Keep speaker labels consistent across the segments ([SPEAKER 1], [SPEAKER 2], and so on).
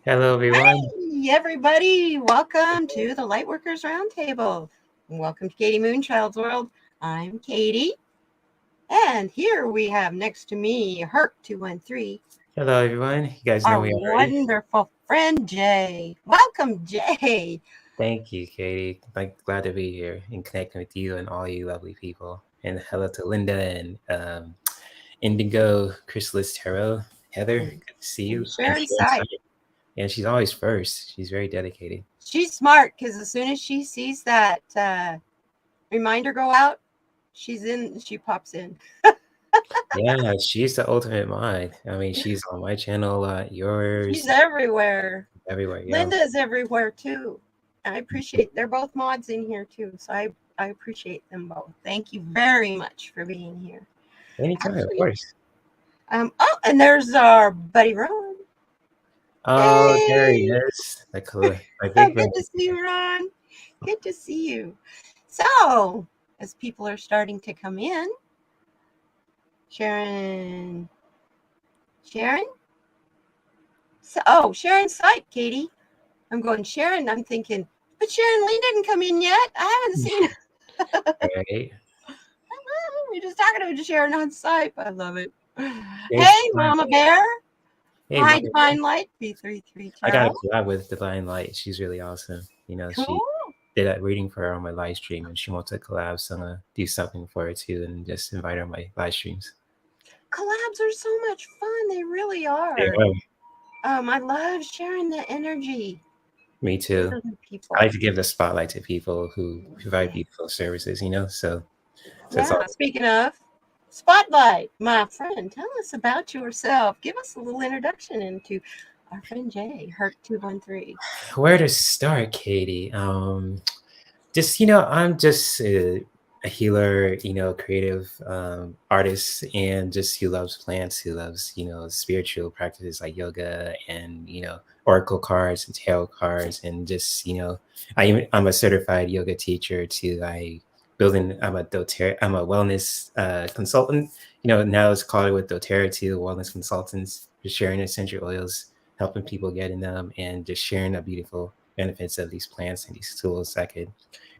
[SPEAKER 1] Hello, everyone.
[SPEAKER 2] Hey, everybody. Welcome to the Lightworkers Roundtable. Welcome to Katie MoonChild's World. I'm Katie. And here we have next to me herc213,
[SPEAKER 1] Hello, everyone. You guys know
[SPEAKER 2] our
[SPEAKER 1] me already.
[SPEAKER 2] wonderful friend Jay. Welcome, Jay.
[SPEAKER 1] Thank you, Katie. Glad to be here and connecting with you and all you lovely people. And hello to Linda and Indigo, Chrysalis Tarot, Heather.
[SPEAKER 2] And,
[SPEAKER 1] Good to see
[SPEAKER 2] and
[SPEAKER 1] you. And
[SPEAKER 2] Sharon
[SPEAKER 1] Sharon
[SPEAKER 2] Sight.
[SPEAKER 1] Sight. And she's always first. She's very dedicated.
[SPEAKER 2] She's smart because as soon as she sees that reminder go out, she pops in.
[SPEAKER 1] Yeah, she's the ultimate mod. I mean, she's on my channel a lot,
[SPEAKER 2] She's
[SPEAKER 1] yours,
[SPEAKER 2] everywhere.
[SPEAKER 1] everywhere. Yeah.
[SPEAKER 2] Linda's everywhere too. I appreciate they're both mods in here too. So I appreciate them both. Thank you very much for being here.
[SPEAKER 1] Anytime, of
[SPEAKER 2] Actually,
[SPEAKER 1] course.
[SPEAKER 2] and there's our buddy Ron.
[SPEAKER 1] Oh, there he
[SPEAKER 2] Hey,
[SPEAKER 1] is. My big
[SPEAKER 2] good
[SPEAKER 1] brother.
[SPEAKER 2] to see you, Ron. Good to see you. So, as people are starting to come in, Sharon. Sharon? Sharon Sight, Katie. I'm going, Sharon. I'm thinking, but Sharon Lee didn't come in yet. I haven't seen her.
[SPEAKER 1] Right?
[SPEAKER 2] We're just talking to Sharon on Skype. I love it.
[SPEAKER 1] There's
[SPEAKER 2] Hey, Mama Bear.
[SPEAKER 1] Hey,
[SPEAKER 2] Hi,
[SPEAKER 1] Mama.
[SPEAKER 2] Divine Light B33
[SPEAKER 1] I got a
[SPEAKER 2] Tarot.
[SPEAKER 1] collab with Divine Light. She's really awesome.
[SPEAKER 2] Cool.
[SPEAKER 1] She did that reading for her on my live stream, and she wants to collab, so I'm gonna do something for her too, and just invite her on my live streams.
[SPEAKER 2] Collabs are so much fun. They really
[SPEAKER 1] They
[SPEAKER 2] are.
[SPEAKER 1] are.
[SPEAKER 2] I love sharing the energy
[SPEAKER 1] Me
[SPEAKER 2] with
[SPEAKER 1] too.
[SPEAKER 2] other
[SPEAKER 1] I
[SPEAKER 2] people.
[SPEAKER 1] like to give the spotlight to people who provide beautiful services. So it's all.
[SPEAKER 2] Yeah. Speaking of Spotlight, my friend, tell us about yourself. Give us a little introduction into our friend Jay, herc213.
[SPEAKER 1] Where to start, Katie? Just I'm just a healer, creative artist, and just who loves plants, who loves spiritual practices like yoga and oracle cards and tarot cards, and just I'm a certified yoga teacher too. I'm a wellness consultant. Now it's called with doTERRA too, wellness consultants, just sharing essential oils, helping people get in them, and just sharing the beautiful benefits of these plants and these tools that could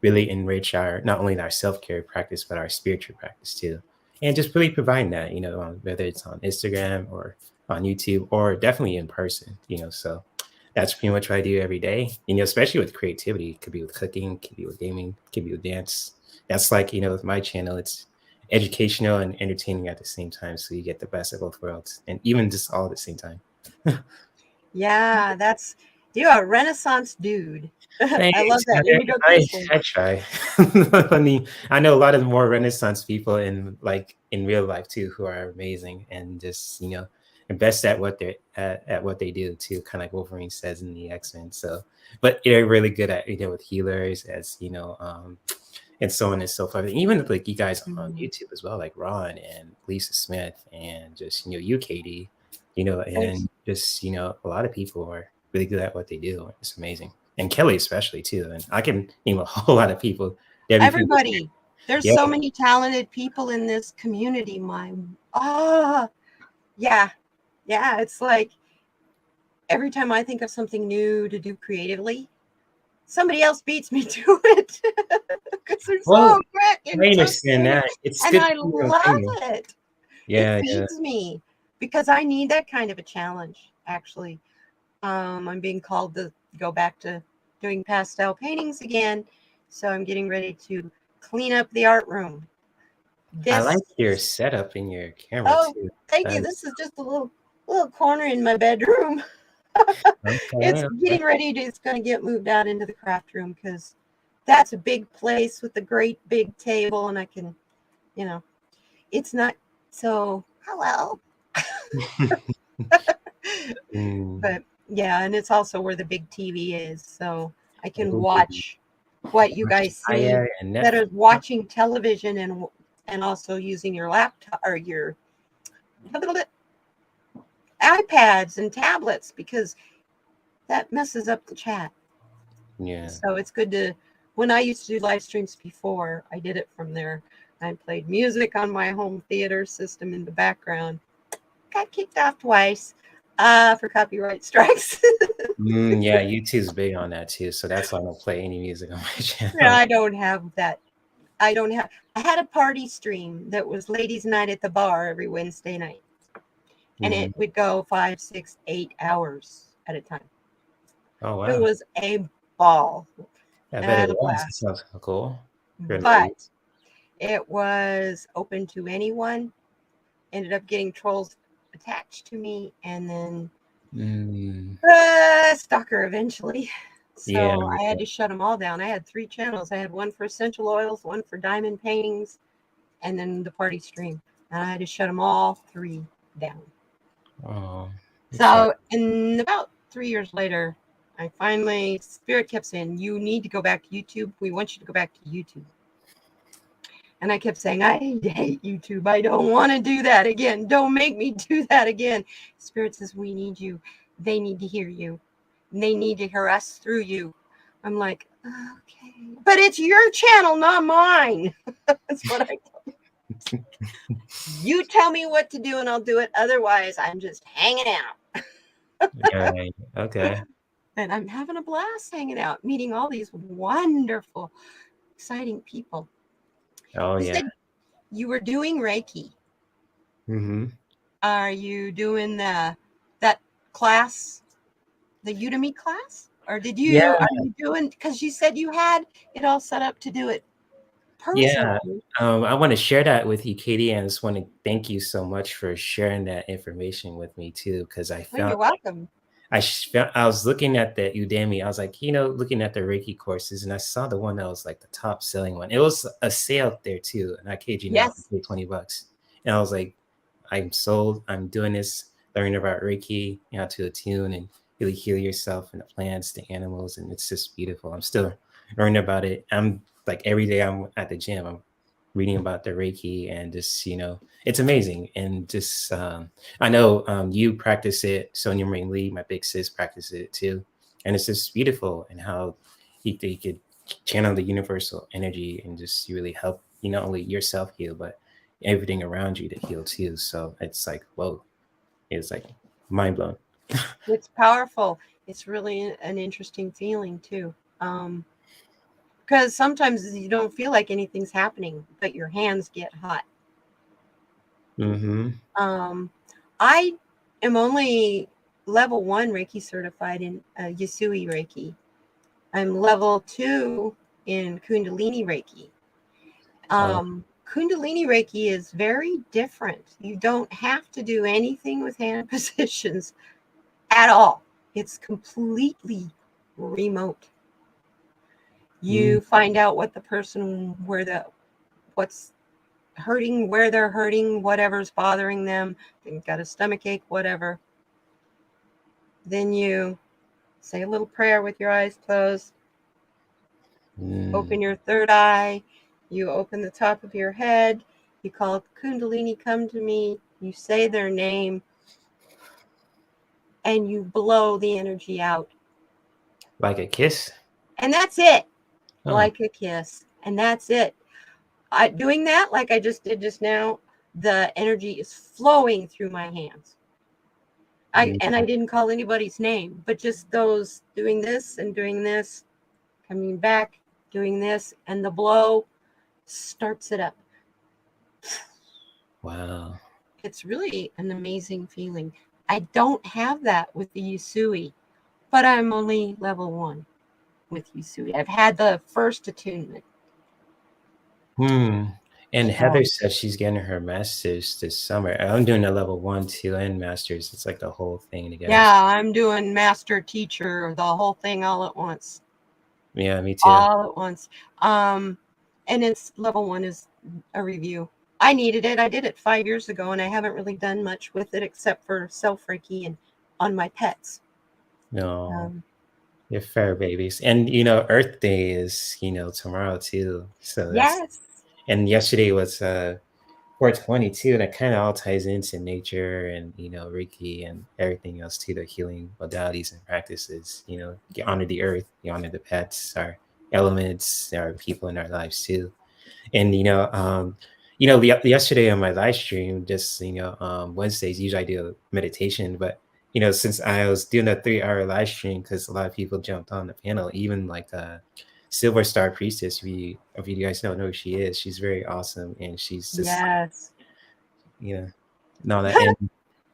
[SPEAKER 1] really enrich our not only our self-care practice but our spiritual practice too, and just really providing that whether it's on Instagram or on YouTube or definitely in person. So that's pretty much what I do every day. Especially with creativity, it could be with cooking, it could be with gaming, it could be with dance. That's like with my channel, it's educational and entertaining at the same time, so you get the best of both worlds, and even just all at the same time.
[SPEAKER 2] Yeah, you're a Renaissance dude. I love
[SPEAKER 1] Thanks,
[SPEAKER 2] that. Let
[SPEAKER 1] Heather.
[SPEAKER 2] me go
[SPEAKER 1] I
[SPEAKER 2] this way.
[SPEAKER 1] I try. I mean, I know a lot of more Renaissance people in real life too, who are amazing and just best at at what they do too. Kind of like Wolverine says in the X-Men. So, but they're really good at with healers, as and so on and so forth. And even like you guys on YouTube as well, like Ron and Lisa Smith, and just you, Katie,
[SPEAKER 2] Thanks.
[SPEAKER 1] and just a lot of people are really good at what they do. It's amazing, and Kelly especially too. And I can name a whole lot of people. Debbie Peterson.
[SPEAKER 2] Everybody. There's
[SPEAKER 1] Yeah,
[SPEAKER 2] so many talented people in this community. Yeah. Yeah. It's like every time I think of something new to do creatively, somebody else beats me to it because they're
[SPEAKER 1] well,
[SPEAKER 2] so quick
[SPEAKER 1] I
[SPEAKER 2] and so
[SPEAKER 1] understand
[SPEAKER 2] creative.
[SPEAKER 1] that. It's
[SPEAKER 2] And
[SPEAKER 1] good to
[SPEAKER 2] I
[SPEAKER 1] see your
[SPEAKER 2] love
[SPEAKER 1] opinion.
[SPEAKER 2] it. It
[SPEAKER 1] Yeah, yeah.
[SPEAKER 2] feeds me because I need that kind of a challenge, actually. I'm being called to go back to doing pastel paintings again. So I'm getting ready to clean up the art room.
[SPEAKER 1] I
[SPEAKER 2] This,
[SPEAKER 1] like your setup in your camera
[SPEAKER 2] oh,
[SPEAKER 1] too.
[SPEAKER 2] thank you.
[SPEAKER 1] That's
[SPEAKER 2] This is just a little corner in my bedroom. It's
[SPEAKER 1] okay. Okay.
[SPEAKER 2] getting ready to, it's going to get moved out into the craft room because that's a big place with a great big table. And I can, you know, it's not so, hello.
[SPEAKER 1] Mm.
[SPEAKER 2] But yeah, and it's also where the big TV is. So I can
[SPEAKER 1] Ooh,
[SPEAKER 2] watch what you
[SPEAKER 1] watch
[SPEAKER 2] guys see
[SPEAKER 1] Aya and
[SPEAKER 2] that is
[SPEAKER 1] Netflix.
[SPEAKER 2] watching television and also using your laptop or your iPads and tablets because that messes up the chat.
[SPEAKER 1] Yeah.
[SPEAKER 2] So it's good to, when I used to do live streams before, I did it from there. I played music on my home theater system in the background. Got kicked off twice for copyright strikes.
[SPEAKER 1] Yeah, YouTube's big on that too. So that's why I don't play any music on my
[SPEAKER 2] Yeah,
[SPEAKER 1] channel.
[SPEAKER 2] I don't have that. I had a party stream that was ladies' night at the bar every Wednesday night. And
[SPEAKER 1] Mhm.
[SPEAKER 2] it would go 5, 6, 8 hours at a time.
[SPEAKER 1] Oh
[SPEAKER 2] It
[SPEAKER 1] wow.
[SPEAKER 2] was a ball.
[SPEAKER 1] I
[SPEAKER 2] I
[SPEAKER 1] bet it
[SPEAKER 2] had a
[SPEAKER 1] was. It
[SPEAKER 2] blast.
[SPEAKER 1] sounds cool. For ladies.
[SPEAKER 2] But it was open to anyone. Ended up getting trolls attached to me, and then
[SPEAKER 1] Mm,
[SPEAKER 2] stalker eventually.
[SPEAKER 1] yeah.
[SPEAKER 2] So I had to shut them all down. I had 3 channels. I had one for essential oils, one for diamond paintings, and then the party stream. And I had to shut them all 3 down.
[SPEAKER 1] Oh, I'm sorry.
[SPEAKER 2] So, and about 3 years later, I finally, Spirit kept saying, "You need to go back to YouTube. We want you to go back to YouTube." And I kept saying, "I hate YouTube. I don't want to do that again. Don't make me do that again." Spirit says, "We need you. They need to hear you. They need to hear us through you." I'm like, "Okay. But it's your channel, not mine." That's what I told. You tell me what to do and I'll do it. Otherwise, I'm just hanging out.
[SPEAKER 1] Right. Okay.
[SPEAKER 2] And I'm having a blast hanging out, meeting all these wonderful, exciting people.
[SPEAKER 1] Oh
[SPEAKER 2] You
[SPEAKER 1] yeah.
[SPEAKER 2] said you were doing Reiki.
[SPEAKER 1] Hmm.
[SPEAKER 2] Are you doing that class, the Udemy class? Or
[SPEAKER 1] Yeah.
[SPEAKER 2] are you doing, because you said you had it all set up to do it
[SPEAKER 1] Yeah.
[SPEAKER 2] personally.
[SPEAKER 1] I want to share that with you, Katie, and I just want to thank you so much for sharing that information with me too, because I
[SPEAKER 2] Well,
[SPEAKER 1] found
[SPEAKER 2] you're welcome.
[SPEAKER 1] I was looking at the Udemy. I was like, looking at the Reiki courses, and I saw the one that was like the top selling one. It was a sale there too, and I kid you not, I
[SPEAKER 2] Yes.
[SPEAKER 1] paid $20, and I was like, I'm sold. I'm doing this, learning about Reiki, how to attune and really heal yourself and the plants, the animals, and it's just beautiful. I'm still learning about it. I'm like every day I'm at the gym. I'm reading about the Reiki and just it's amazing. And just I know you practice it. Sonia Marie Lee, my big sis, practice it too, and it's just beautiful and how you could channel the universal energy and just really help not only yourself heal but everything around you to heal too. So it's like whoa, it's like mind blowing.
[SPEAKER 2] It's powerful. It's really an interesting feeling too. Because sometimes you don't feel like anything's happening, but your hands get hot.
[SPEAKER 1] Mm-hmm.
[SPEAKER 2] I am only level 1 Reiki certified in Yasui Reiki. I'm level 2 in Kundalini Reiki.
[SPEAKER 1] Oh,
[SPEAKER 2] Kundalini Reiki is very different. You don't have to do anything with hand positions at all. It's completely remote.
[SPEAKER 1] mm,
[SPEAKER 2] You find out what the person, what's hurting, where they're hurting, whatever's bothering them. They've got a stomach ache, whatever. Then you say a little prayer with your eyes closed.
[SPEAKER 1] mm.
[SPEAKER 2] Open your third eye. You open the top of your head. You call Kundalini, come to me. You say their name and you blow the energy out.
[SPEAKER 1] Like a kiss.
[SPEAKER 2] And that's it.
[SPEAKER 1] Oh,
[SPEAKER 2] Like a kiss. And that's it. Doing that, like I just did just now, the energy is flowing through my hands.
[SPEAKER 1] mm,
[SPEAKER 2] I didn't call anybody's name, but just those doing this and doing this, coming back, doing this, and the blow starts it up.
[SPEAKER 1] wow.
[SPEAKER 2] It's really an amazing feeling. I don't have that with the Yusui, but I'm only level 1 with Yusui. I've had the first attunement.
[SPEAKER 1] Hmm. And Heather
[SPEAKER 2] So,
[SPEAKER 1] says she's getting her master's this summer. I'm doing a level 1, 2, and master's. It's like the whole thing together.
[SPEAKER 2] yeah, I'm doing master teacher, the whole thing all at once.
[SPEAKER 1] Yeah, me too.
[SPEAKER 2] All at once. And it's level 1 is a review. I needed it. I did it 5 years ago, and I haven't really done much with it except for self Reiki and on my pets.
[SPEAKER 1] No,
[SPEAKER 2] Um,
[SPEAKER 1] you're fair babies. And Earth Day is, tomorrow too. So
[SPEAKER 2] yes.
[SPEAKER 1] and yesterday was 422, and it kind of all ties into nature and Reiki and everything else too, the healing modalities and practices. You honor the earth, you honor the pets, our elements, our people in our lives too. And yesterday on my live stream, just Wednesdays usually I do meditation, but since I was doing a 3-hour live stream, because a lot of people jumped on the panel, even like Silver Star Priestess, if you guys don't know who she is, she's very awesome, and she's just
[SPEAKER 2] Yes.
[SPEAKER 1] and all that. And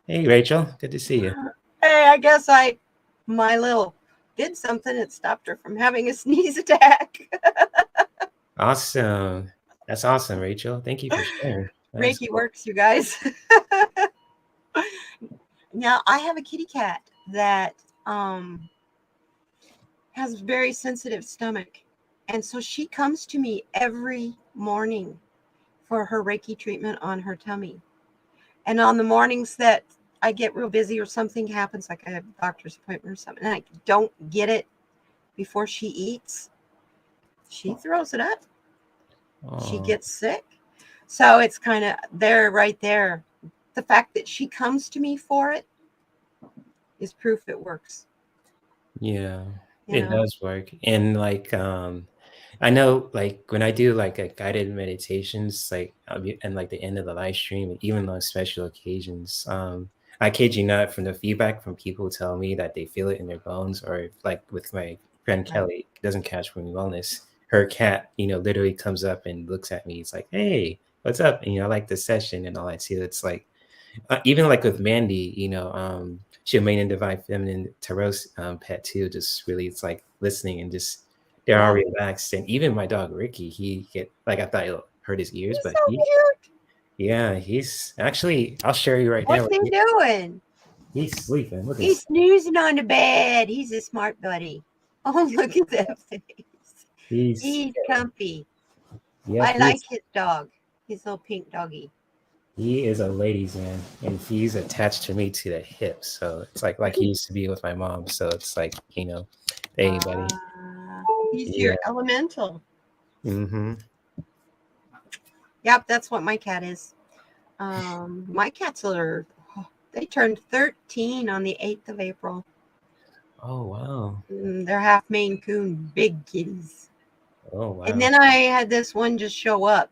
[SPEAKER 1] hey, Rachel, good to see you.
[SPEAKER 2] Hey, I guess my little did something that stopped her from having a sneeze attack.
[SPEAKER 1] Awesome. That's awesome, Rachel. Thank you for sharing. That's
[SPEAKER 2] Reiki
[SPEAKER 1] cool.
[SPEAKER 2] works, you guys. Now, I have a kitty cat that has a very sensitive stomach. And so she comes to me every morning for her Reiki treatment on her tummy. And on the mornings that I get real busy or something happens, like I have a doctor's appointment or something, and I don't get it before she eats, she throws it up. She gets sick. So it's kind of there, right there. The fact that she comes to me for it is proof it works.
[SPEAKER 1] Yeah, it does work. And like I know, like when I do like a guided meditations, like and like the end of the live stream, even on special occasions, I kid you not, from the feedback from people tell me that they feel it in their bones, or like with my friend Kelly, doesn't catch from wellness. Her cat, literally comes up and looks at me. It's like, hey, what's up? And I like the session and all that too. It's like even like with Mandy, she made in Divine Feminine Tarot's pet too. Just really, it's like listening and just they're all relaxed. And even my dog Ricky, I thought it'll hurt his ears,
[SPEAKER 2] He's
[SPEAKER 1] but
[SPEAKER 2] so cute.
[SPEAKER 1] Yeah, he's actually. I'll share you right now.
[SPEAKER 2] What's he doing?
[SPEAKER 1] He's sleeping. Look,
[SPEAKER 2] he's snoozing on the bed. He's a smart buddy. Oh, look at that face. He's comfy. Yeah, I like his dog. His little pink doggy.
[SPEAKER 1] He is a ladies' man, and he's attached to me to the hip. So it's like he used to be with my mom. So it's like, hey, buddy.
[SPEAKER 2] He's your elemental. Mm-hmm. Yep, that's what my cat is. My cats they turned 13 on the 8th of April.
[SPEAKER 1] Oh, wow.
[SPEAKER 2] They're half Maine Coon, big kitties.
[SPEAKER 1] Oh, wow.
[SPEAKER 2] And then I had this one just show up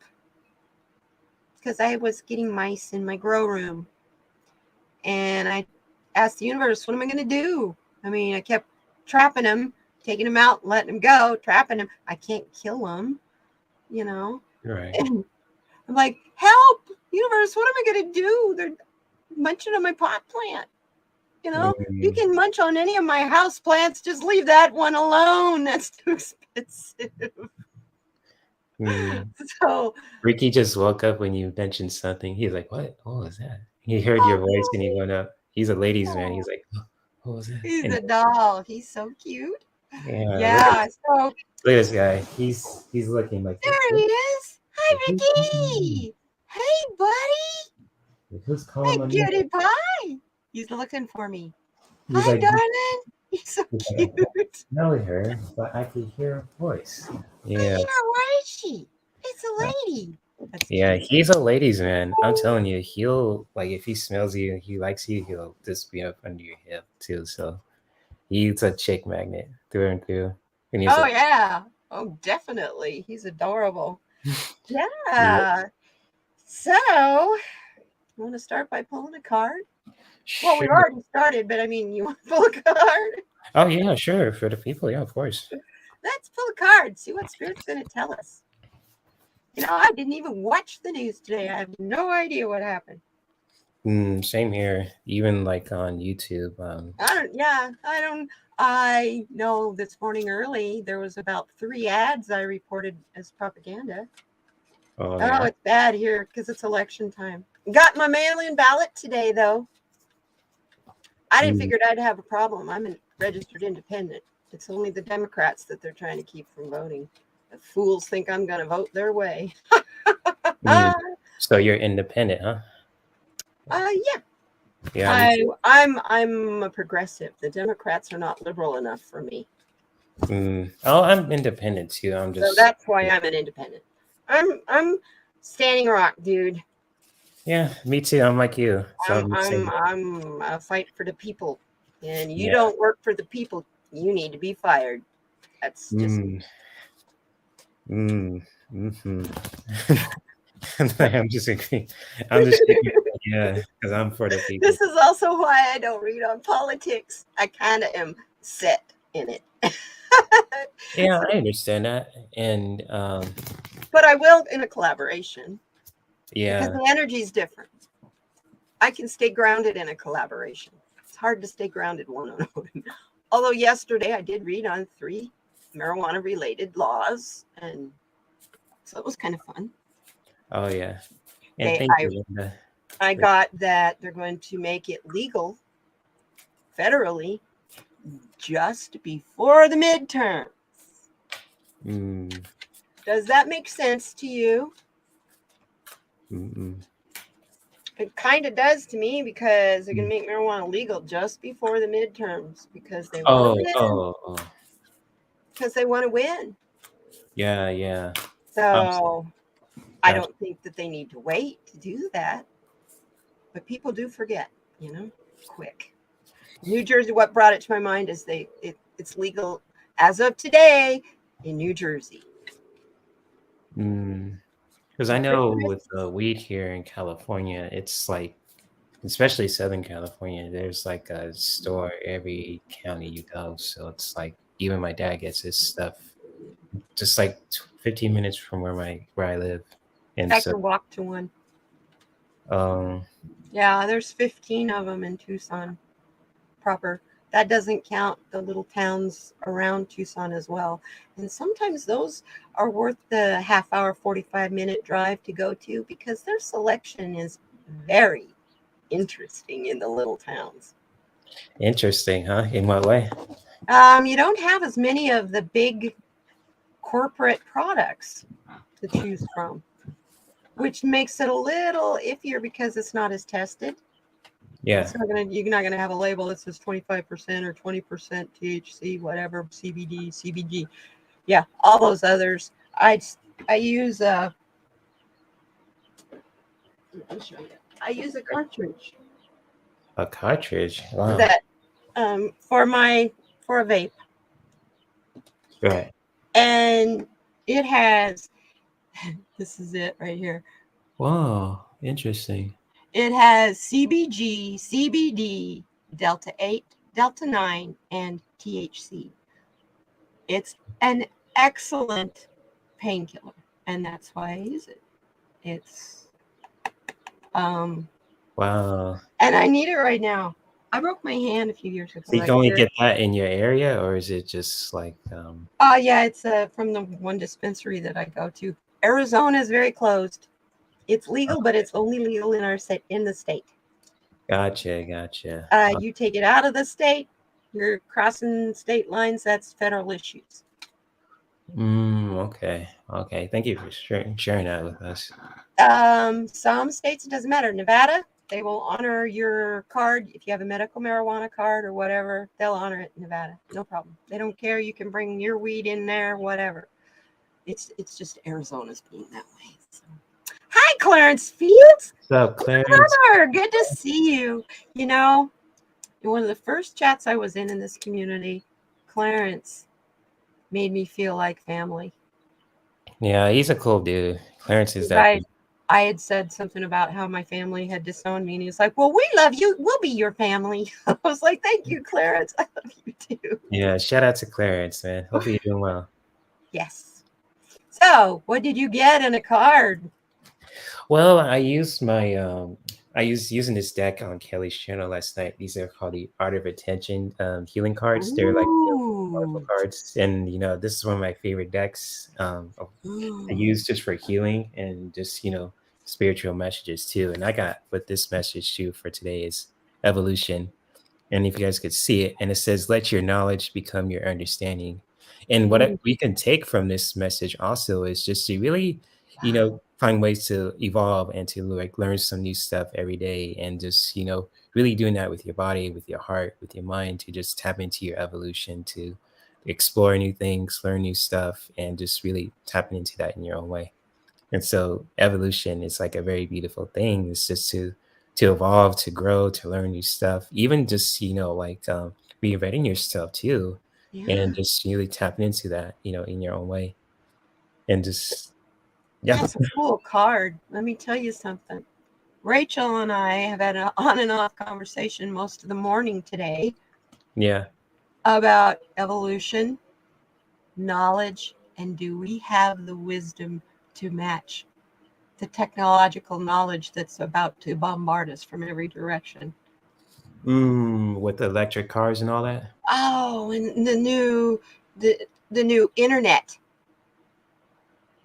[SPEAKER 2] because I was getting mice in my grow room. And I asked the universe, what am I going to do? I mean, I kept trapping them, taking them out, letting them go, trapping them. I can't kill them,
[SPEAKER 1] Right.
[SPEAKER 2] And I'm like, help, universe, what am I going to do? They're munching on my pot plant. You can munch on any of my house plants. Just leave that one alone. That's too expensive. So
[SPEAKER 1] Ricky just woke up when you mentioned something. He's like, what was that? He heard your voice and he went up. He's a ladies' man. He's like, what was that?
[SPEAKER 2] He's a doll. He's so cute.
[SPEAKER 1] Yeah.
[SPEAKER 2] So
[SPEAKER 1] look at this guy. He's looking like
[SPEAKER 2] there he is. Hi, Ricky. Hey, buddy.
[SPEAKER 1] Who's calling
[SPEAKER 2] hey, cutie pie. He's looking for me.
[SPEAKER 1] He's
[SPEAKER 2] Hi,
[SPEAKER 1] like,
[SPEAKER 2] darling. He's so cute.
[SPEAKER 1] I know her, but I could hear her voice. Yeah.
[SPEAKER 2] Where is she? It's a lady.
[SPEAKER 1] Yeah, he's a ladies' man. I'm telling you, he'll if he smells you and he likes you, he'll just be up under your hip too. So he's a chick magnet through and through. And he's
[SPEAKER 2] yeah. Oh, definitely. He's adorable. Yeah. So, you want to start by pulling a card?
[SPEAKER 1] Sure.
[SPEAKER 2] Well, we already started, but I mean, you want to pull a card?
[SPEAKER 1] Oh, yeah, sure. For the people, yeah, of course.
[SPEAKER 2] Let's pull a card, see what Spirit's going to tell us. I didn't even watch the news today. I have no idea what happened.
[SPEAKER 1] Same here. Even on YouTube.
[SPEAKER 2] I know this morning early, there was about 3 ads I reported as propaganda. Oh, it's bad here because it's election time. Got my mail-in ballot today, though. I didn't figure I'd have a problem. I'm a registered independent. It's only the Democrats that they're trying to keep from voting. The fools think I'm going to vote their way.
[SPEAKER 1] So you're independent, huh?
[SPEAKER 2] Yeah.
[SPEAKER 1] Yeah.
[SPEAKER 2] I'm a progressive. The Democrats are not liberal enough for me.
[SPEAKER 1] Oh, I'm independent too.
[SPEAKER 2] So that's why I'm an independent. I'm standing rock, dude.
[SPEAKER 1] Yeah, me too. I'm like you. So
[SPEAKER 2] I'm a fight for the people, and you don't work for the people. You need to be fired. That's just.
[SPEAKER 1] I'm just agreeing. I'm just shaking my head, yeah, because I'm for the people.
[SPEAKER 2] This is also why I don't read on politics. I kind of am set in it.
[SPEAKER 1] Yeah,
[SPEAKER 2] So,
[SPEAKER 1] I understand that. And
[SPEAKER 2] but I will in a collaboration because
[SPEAKER 1] yeah,
[SPEAKER 2] the energy is different. I can stay grounded in a collaboration. It's hard to stay grounded one on one. Although yesterday I did read on 3 marijuana related laws, and so it was kind of fun.
[SPEAKER 1] oh yeah. And thank
[SPEAKER 2] I
[SPEAKER 1] you, Linda.
[SPEAKER 2] I
[SPEAKER 1] For,
[SPEAKER 2] got that they're going to make it legal federally just before the midterm.
[SPEAKER 1] mm,
[SPEAKER 2] Does that make sense to you?
[SPEAKER 1] mm.
[SPEAKER 2] It kind of does to me because they're going to make marijuana legal just before the midterms because they want to
[SPEAKER 1] Oh,
[SPEAKER 2] win.
[SPEAKER 1] oh, oh.
[SPEAKER 2] Because they want to win.
[SPEAKER 1] Yeah, yeah. Awesome.
[SPEAKER 2] So I
[SPEAKER 1] Gotcha.
[SPEAKER 2] don't think that they need to wait to do that. But people do forget, quick. New Jersey, what brought it to my mind is it's legal as of today in New Jersey.
[SPEAKER 1] Because I know with the weed here in California, it's like, especially Southern California, there's like a store every county you go. So it's like even my dad gets his stuff just like 15 minutes from where I live. And
[SPEAKER 2] I
[SPEAKER 1] so
[SPEAKER 2] could walk to one.
[SPEAKER 1] um
[SPEAKER 2] Yeah, there's 15 of them in Tucson proper. That doesn't count the little towns around Tucson as well. And sometimes those are worth the half hour, 45-minute drive to go to because their selection is very interesting in the little towns.
[SPEAKER 1] interesting, huh? In what way?
[SPEAKER 2] You don't have as many of the big corporate products to choose from, which makes it a little iffier because it's not as tested.
[SPEAKER 1] Yeah.
[SPEAKER 2] You're not gonna have a label that says 25% or 20% THC, whatever, CBD, CBG. Yeah, all those others. I use I'll show you. I use a cartridge
[SPEAKER 1] A cartridge. Wow.
[SPEAKER 2] that for a vape,
[SPEAKER 1] Right.
[SPEAKER 2] and it has this is it right here.
[SPEAKER 1] Wow. Interesting.
[SPEAKER 2] It has CBG, CBD, Delta 8, Delta 9, and THC. It's an excellent painkiller, and that's why I use it. It's
[SPEAKER 1] Wow.
[SPEAKER 2] and I need it right now. I broke my hand a few years ago
[SPEAKER 1] So you
[SPEAKER 2] right
[SPEAKER 1] can only
[SPEAKER 2] here.
[SPEAKER 1] get that in your area, or is it just like
[SPEAKER 2] Yeah, it's from the one dispensary that I go to. Arizona is very closed. It's legal, but it's only legal in the state.
[SPEAKER 1] gotcha, gotcha.
[SPEAKER 2] You take it out of the state, you're crossing state lines. That's federal issues.
[SPEAKER 1] Okay. Okay. Thank you for sharing that with us.
[SPEAKER 2] Some states it doesn't matter. Nevada, they will honor your card if you have a medical marijuana card or whatever. They'll honor it in Nevada, no problem. They don't care. You can bring your weed in there, whatever. It's just Arizona's being that way. So. Hi, Clarence Fields.
[SPEAKER 1] What's up, Clarence?
[SPEAKER 2] Brother, good to see you. In one of the first chats I was in this community, Clarence made me feel like family.
[SPEAKER 1] Yeah, he's a cool dude. Clarence is
[SPEAKER 2] I
[SPEAKER 1] definitely.
[SPEAKER 2] had said something about how my family had disowned me, and he's like, "Well, we love you. We'll be your family." I was like, "Thank you, Clarence. I love you too."
[SPEAKER 1] Yeah, shout out to Clarence, man. Hopefully you're doing well.
[SPEAKER 2] Yes. So, what did you get in a card?
[SPEAKER 1] Well, I used using this deck on Kelly's channel last night. These are called the Art of Attention healing cards. They're like powerful
[SPEAKER 2] Ooh.
[SPEAKER 1] cards, and this is one of my favorite decks. I use just for healing and just spiritual messages too. And I got what this message too for today is evolution. And if you guys could see it, and it says, "Let your knowledge become your understanding." And we can take from this message also is just to really, find ways to evolve and to like learn some new stuff every day, and just really doing that with your body, with your heart, with your mind, to just tap into your evolution, to explore new things, learn new stuff, and just really tapping into that in your own way. And so evolution is like a very beautiful thing. It's just to evolve, to grow, to learn new stuff, even just like reinventing yourself too,
[SPEAKER 2] Yeah.
[SPEAKER 1] and just really tapping into that in your own way, and just Yeah.
[SPEAKER 2] That's a cool card. Let me tell you something. Rachel and I have had an on and off conversation most of the morning today
[SPEAKER 1] Yeah.
[SPEAKER 2] about evolution, knowledge, and do we have the wisdom to match the technological knowledge that's about to bombard us from every direction?
[SPEAKER 1] With the electric cars and all that.
[SPEAKER 2] Oh, and the new internet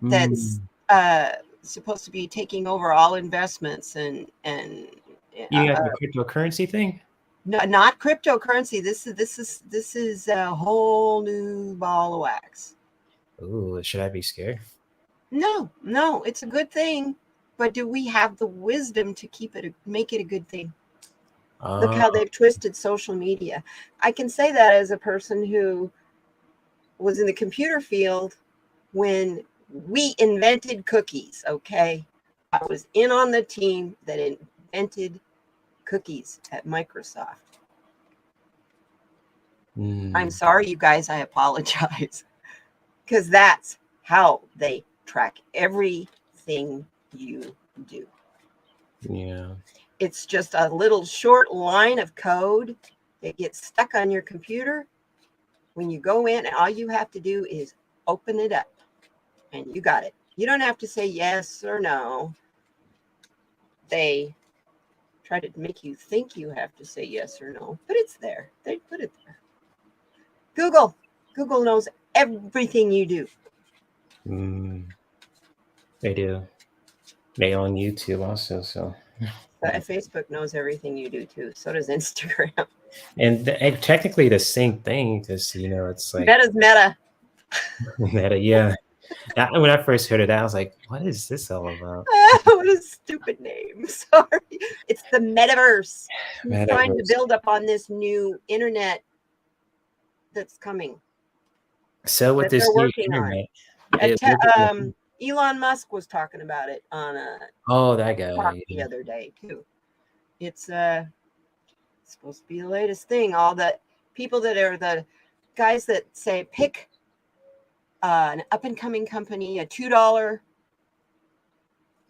[SPEAKER 2] that's
[SPEAKER 1] Mm.
[SPEAKER 2] supposed to be taking over all investments and
[SPEAKER 1] You got the cryptocurrency thing?
[SPEAKER 2] no, not cryptocurrency. This is a whole new ball of wax.
[SPEAKER 1] Ooh, should I be scared?
[SPEAKER 2] No, it's a good thing, but do we have the wisdom to make it a good thing? Look how they've twisted social media. I can say that as a person who was in the computer field when we invented cookies, okay? I was in on the team that invented cookies at Microsoft. I'm sorry, you guys, I apologize. Because that's how they track everything you do.
[SPEAKER 1] Yeah.
[SPEAKER 2] It's just a little short line of code that gets stuck on your computer. When you go in, all you have to do is open it up and you got it. You don't have to say yes or no. They try to make you think you have to say yes or no, but it's there. They put it there. Google knows everything you do.
[SPEAKER 1] They do. They own YouTube also, so.
[SPEAKER 2] But Facebook knows everything you do too. So does Instagram.
[SPEAKER 1] And technically the same thing, because it's like
[SPEAKER 2] Meta's Meta.
[SPEAKER 1] meta. Yeah. When I first heard of that, I was like, "What is this all about?"
[SPEAKER 2] What a stupid name. Sorry. It's the metaverse. He's trying to
[SPEAKER 1] Metaverse.
[SPEAKER 2] build up on this new internet that's coming.
[SPEAKER 1] So with
[SPEAKER 2] that
[SPEAKER 1] this
[SPEAKER 2] they're
[SPEAKER 1] new
[SPEAKER 2] working on.
[SPEAKER 1] internet,
[SPEAKER 2] Elon Musk was talking about it on a
[SPEAKER 1] that
[SPEAKER 2] talk
[SPEAKER 1] guy.
[SPEAKER 2] the other day too. It's supposed to be the latest thing. All the people that are the guys that say pick an up and coming company, a $2,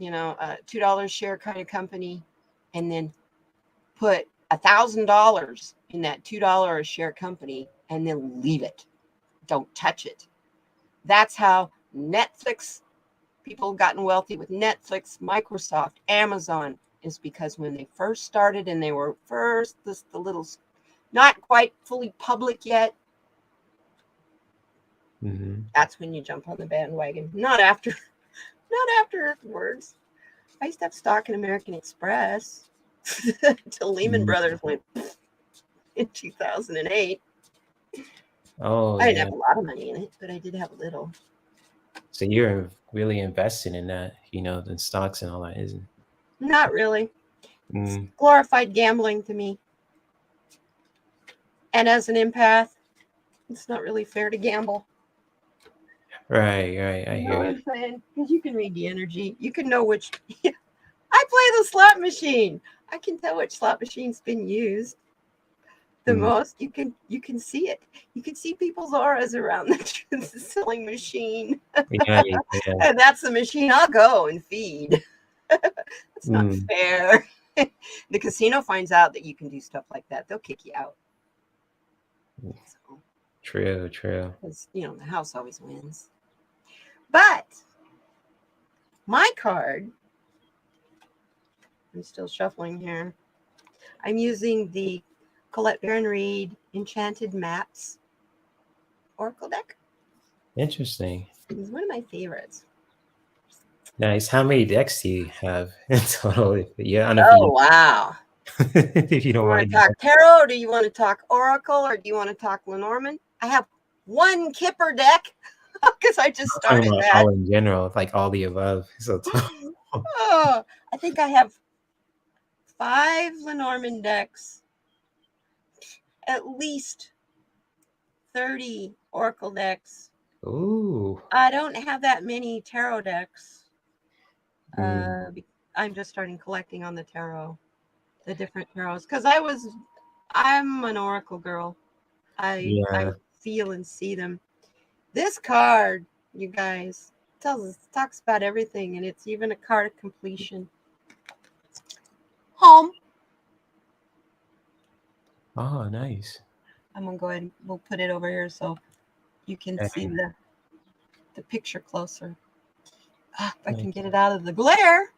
[SPEAKER 2] a $2 share kind of company, and then put $1,000 in that $2 a share company and then leave it. Don't touch it. That's how Netflix, people have gotten wealthy with Netflix, Microsoft, Amazon, is because when they first started and they were first the little, not quite fully public yet, that's when you jump on the bandwagon. Not afterwards. I used to have stock in American Express until Lehman Brothers went in 2008.
[SPEAKER 1] Oh,
[SPEAKER 2] I didn't
[SPEAKER 1] yeah.
[SPEAKER 2] have a lot of money in it, but I did have a little.
[SPEAKER 1] So you're really invested in that, in stocks and all that, isn't?
[SPEAKER 2] Not really. It's glorified gambling to me. And as an empath, it's not really fair to gamble.
[SPEAKER 1] Right. I
[SPEAKER 2] You know
[SPEAKER 1] hear
[SPEAKER 2] what
[SPEAKER 1] you.
[SPEAKER 2] I'm saying? Because you can read the energy. You can know which. I play the slot machine. I can tell which slot machine's been used the most. You can see it. You can see people's auras around the selling machine.
[SPEAKER 1] Yeah.
[SPEAKER 2] And that's the machine I'll go and feed. That's not fair. The casino finds out that you can do stuff like that. They'll kick you out. So,
[SPEAKER 1] True.
[SPEAKER 2] because, the house always wins. But my card, I'm still shuffling here. I'm using the Colette Baron Reed Enchanted Maps Oracle deck.
[SPEAKER 1] Interesting.
[SPEAKER 2] It's one of my favorites.
[SPEAKER 1] Nice. How many decks do you have in total? Yeah.
[SPEAKER 2] Oh, wow.
[SPEAKER 1] If you don't
[SPEAKER 2] want
[SPEAKER 1] mind.
[SPEAKER 2] to talk tarot? Do you want to talk Oracle? Or do you want to talk Lenormand? I have one Kipper deck because I just started that.
[SPEAKER 1] All in general, like all the above. So
[SPEAKER 2] I think I have 5 Lenormand decks, at least 30 Oracle decks.
[SPEAKER 1] Ooh.
[SPEAKER 2] I don't have that many tarot decks. I'm just starting collecting on the tarot, the different tarots, because I'm an Oracle girl. I feel and see them. This card, you guys, talks about everything, and it's even a card of completion. Home.
[SPEAKER 1] Oh, nice.
[SPEAKER 2] I'm gonna go ahead and we'll put it over here so you can see the picture closer. If I can get it out of the glare.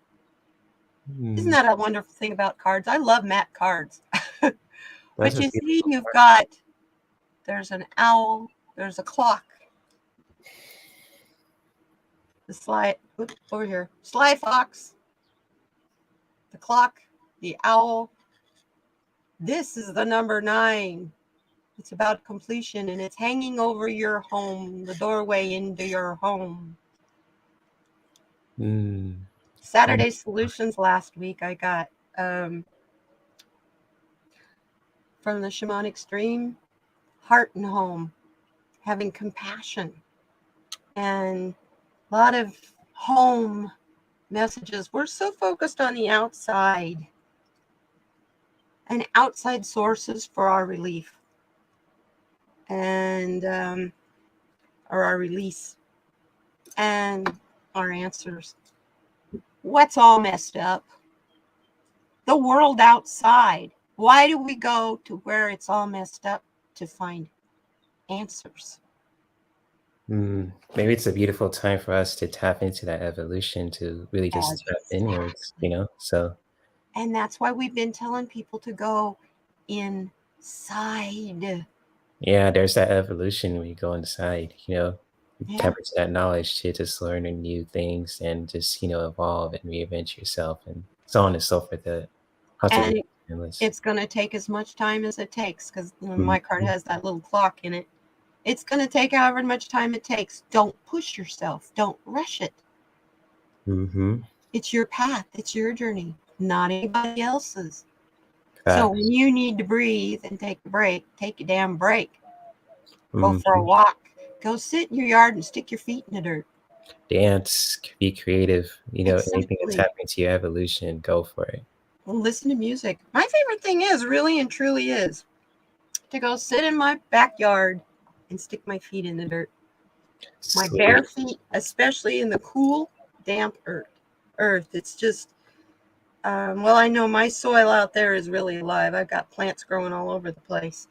[SPEAKER 2] Isn't that a wonderful thing about cards? I love matte cards. But you see, you've got, there's an owl, there's a clock. The sly, oops, over here, sly fox, the clock, the owl. This is the number 9. It's about completion, and it's hanging over your home, the doorway into your home. Saturday Solutions last week, I got from the Shamanic Stream, heart and home, having compassion, and a lot of home messages. We're so focused on the outside and outside sources for our relief and or our release and our answers. What's all messed up? The world outside. Why do we go to where it's all messed up to find answers?
[SPEAKER 1] Maybe it's a beautiful time for us to tap into that evolution, to really just tap inwards, so.
[SPEAKER 2] And that's why we've been telling people to go inside.
[SPEAKER 1] Yeah, there's that evolution when you go inside, tap into that knowledge to just learn new things and just, evolve and reinvent yourself and so on and so forth.
[SPEAKER 2] And it's going to take as much time as it takes, because my card has that little clock in it. It's going to take however much time it takes. Don't push yourself. Don't rush it. It's your path. It's your journey, not anybody else's. So when you need to breathe and take a break, take a damn break. Go for a walk. Go sit in your yard and stick your feet in the dirt.
[SPEAKER 1] Dance, be creative. Anything that's happening to your evolution, go for it.
[SPEAKER 2] Listen to music. My favorite thing is, really and truly is, to go sit in my backyard and stick my feet in the dirt. My bare feet, especially in the cool, damp earth. It's just, well, I know my soil out there is really alive. I've got plants growing all over the place.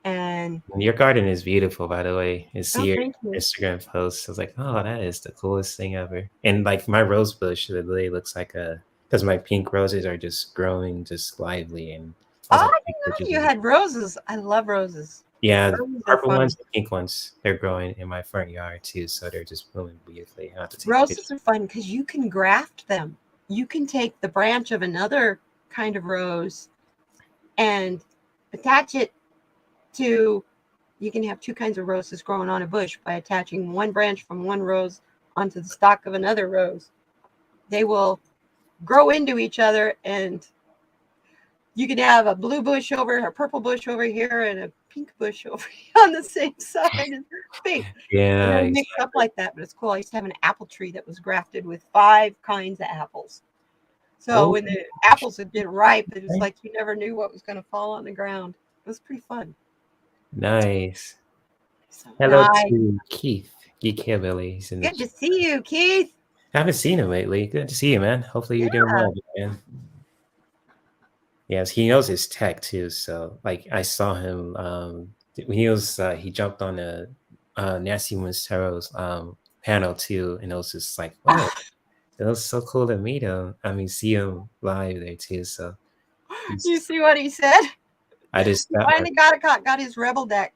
[SPEAKER 2] And
[SPEAKER 1] your garden is beautiful, by the way. I see your Instagram posts. I was like, oh, that is the coolest thing ever. And like my rose bush literally looks like because my pink roses are just growing just lively. And
[SPEAKER 2] I didn't know you had roses. I love roses.
[SPEAKER 1] Yeah, the purple ones, the pink ones, they're growing in my front yard too, so they're just blooming beautifully.
[SPEAKER 2] Roses are fun because you can graft them. You can take the branch of another kind of rose and attach it to, you can have 2 kinds of roses growing on a bush by attaching one branch from one rose onto the stalk of another rose. They will grow into each other, and you can have a blue bush over, a purple bush over here, and a pink bush over here on the same side. It's pink.
[SPEAKER 1] Yeah,
[SPEAKER 2] and mixed up like that, but it's cool. I used to have an apple tree that was grafted with 5 kinds of apples. So when the apples would get ripe, it was like you never knew what was going to fall on the ground. It was pretty fun.
[SPEAKER 1] Nice. Hello to Keith, Geek Hillbilly.
[SPEAKER 2] Good to see you, Keith.
[SPEAKER 1] I haven't seen him lately. Good to see you, man. Hopefully you're doing well, man. Yes, he knows his tech too. So like I saw him when he jumped on the Nasty Moon's Tarot's panel too, and it was just like, wow, it was so cool to meet him. I mean, see him live there too. So
[SPEAKER 2] you see what he said?
[SPEAKER 1] I just
[SPEAKER 2] finally got his rebel deck,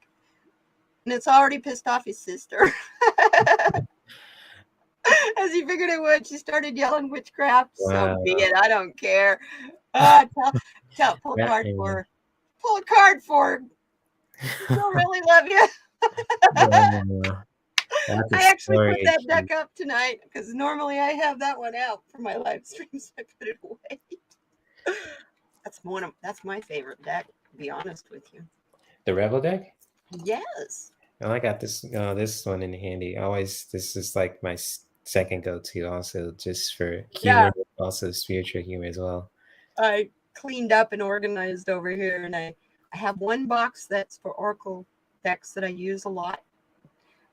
[SPEAKER 2] and it's already pissed off his sister. As he figured it would, she started yelling witchcraft. Wow. So be it. I don't care. Pull a card for her. Pull a card for her. She'll really love you. I actually put that deck up tonight because normally I have that one out for my live streams. I put it away. That's my favorite deck, to be honest with you.
[SPEAKER 1] The Rebel deck?
[SPEAKER 2] Yes.
[SPEAKER 1] Oh, I got this one in handy. This is like my second go-to also, just for humor, also spiritual humor as well.
[SPEAKER 2] I cleaned up and organized over here, and I have one box that's for Oracle decks that I use a lot.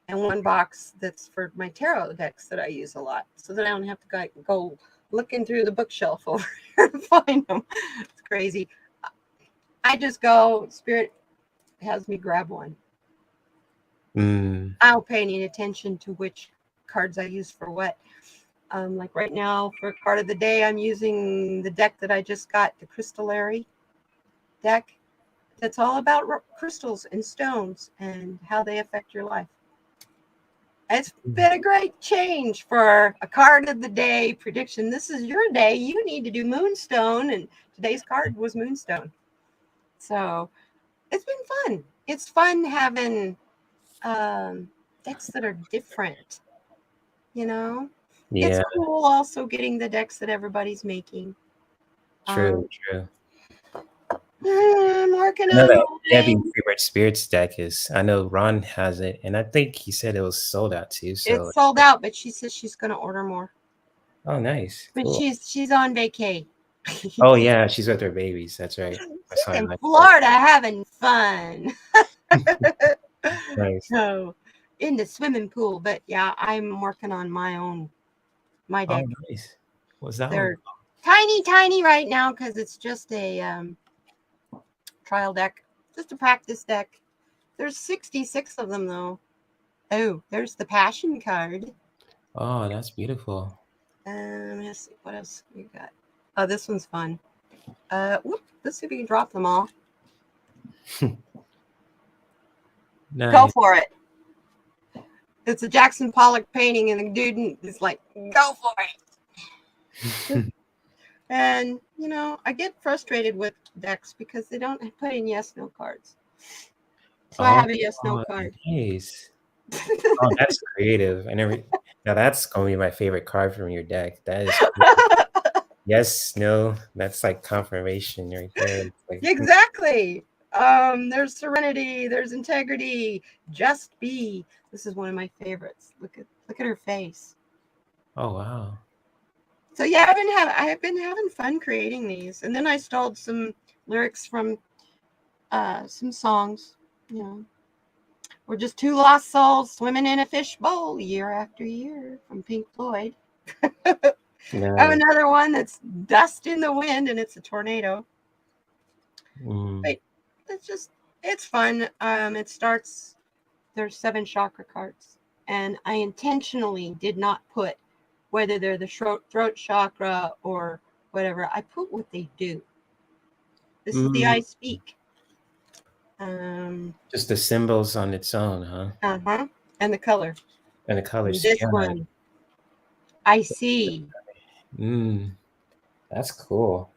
[SPEAKER 2] and one box that's for my tarot decks that I use a lot, so that I don't have to go looking through the bookshelf over here to find them. It's crazy. I just go, Spirit has me grab one. I'll pay any attention to which cards I use for what. Like right now, for card of the day, I'm using the deck that I just got, the Crystallary deck. That's all about crystals and stones and how they affect your life. It's been a great change for a card of the day prediction. This is your day. You need to do Moonstone, and today's card was Moonstone. So it's been fun. It's fun having decks that are different, you know?
[SPEAKER 1] Yeah.
[SPEAKER 2] It's cool also getting the decks that everybody's making.
[SPEAKER 1] True.
[SPEAKER 2] I'm working
[SPEAKER 1] I know
[SPEAKER 2] on
[SPEAKER 1] that Gabby
[SPEAKER 2] mine.
[SPEAKER 1] Favorite Spirits deck is. I know Ron has it, and I think he said it was sold out too. So
[SPEAKER 2] It's sold out, but she says she's going to order more.
[SPEAKER 1] oh, nice,
[SPEAKER 2] But
[SPEAKER 1] cool.
[SPEAKER 2] she's on vacay.
[SPEAKER 1] Oh yeah, she's with her babies. That's right. I
[SPEAKER 2] She's
[SPEAKER 1] saw
[SPEAKER 2] in
[SPEAKER 1] her.
[SPEAKER 2] Florida having fun.
[SPEAKER 1] Nice.
[SPEAKER 2] So in the swimming pool. But yeah, I'm working on my deck.
[SPEAKER 1] Oh, nice. What's that
[SPEAKER 2] They're
[SPEAKER 1] one?
[SPEAKER 2] tiny right now because it's just a trial deck, just a practice deck. There's 66 of them though. Oh, there's the passion card.
[SPEAKER 1] Oh, that's beautiful.
[SPEAKER 2] Let's see what else we got. Oh, this one's fun. Let's see if we can drop them all.
[SPEAKER 1] Nice.
[SPEAKER 2] Go for it. It's a Jackson Pollock painting, and the dude is like, "Go for it." And I get frustrated with decks because they don't put in yes/no cards. So I have a yes/no card.
[SPEAKER 1] Nice. Oh, that's creative. Now that's gonna be my favorite card from your deck. That is cool. Yes, no, that's like confirmation right there. Like,
[SPEAKER 2] exactly. There's serenity, there's integrity, just be. This is one of my favorites. Look at her face.
[SPEAKER 1] oh wow.
[SPEAKER 2] So yeah, I've been having fun creating these, and then I stole some lyrics from some songs. We're just two lost souls swimming in a fishbowl year after year from Pink Floyd.
[SPEAKER 1] Nice.
[SPEAKER 2] I have another one that's dust in the wind, and it's a tornado. But it's fun. It starts. There's 7 chakra cards, and I intentionally did not put whether they're the throat chakra or whatever. I put what they do. This is the I speak.
[SPEAKER 1] Just the symbols on its own, huh?
[SPEAKER 2] And the color.
[SPEAKER 1] And the colors.
[SPEAKER 2] This one, I see.
[SPEAKER 1] That's cool.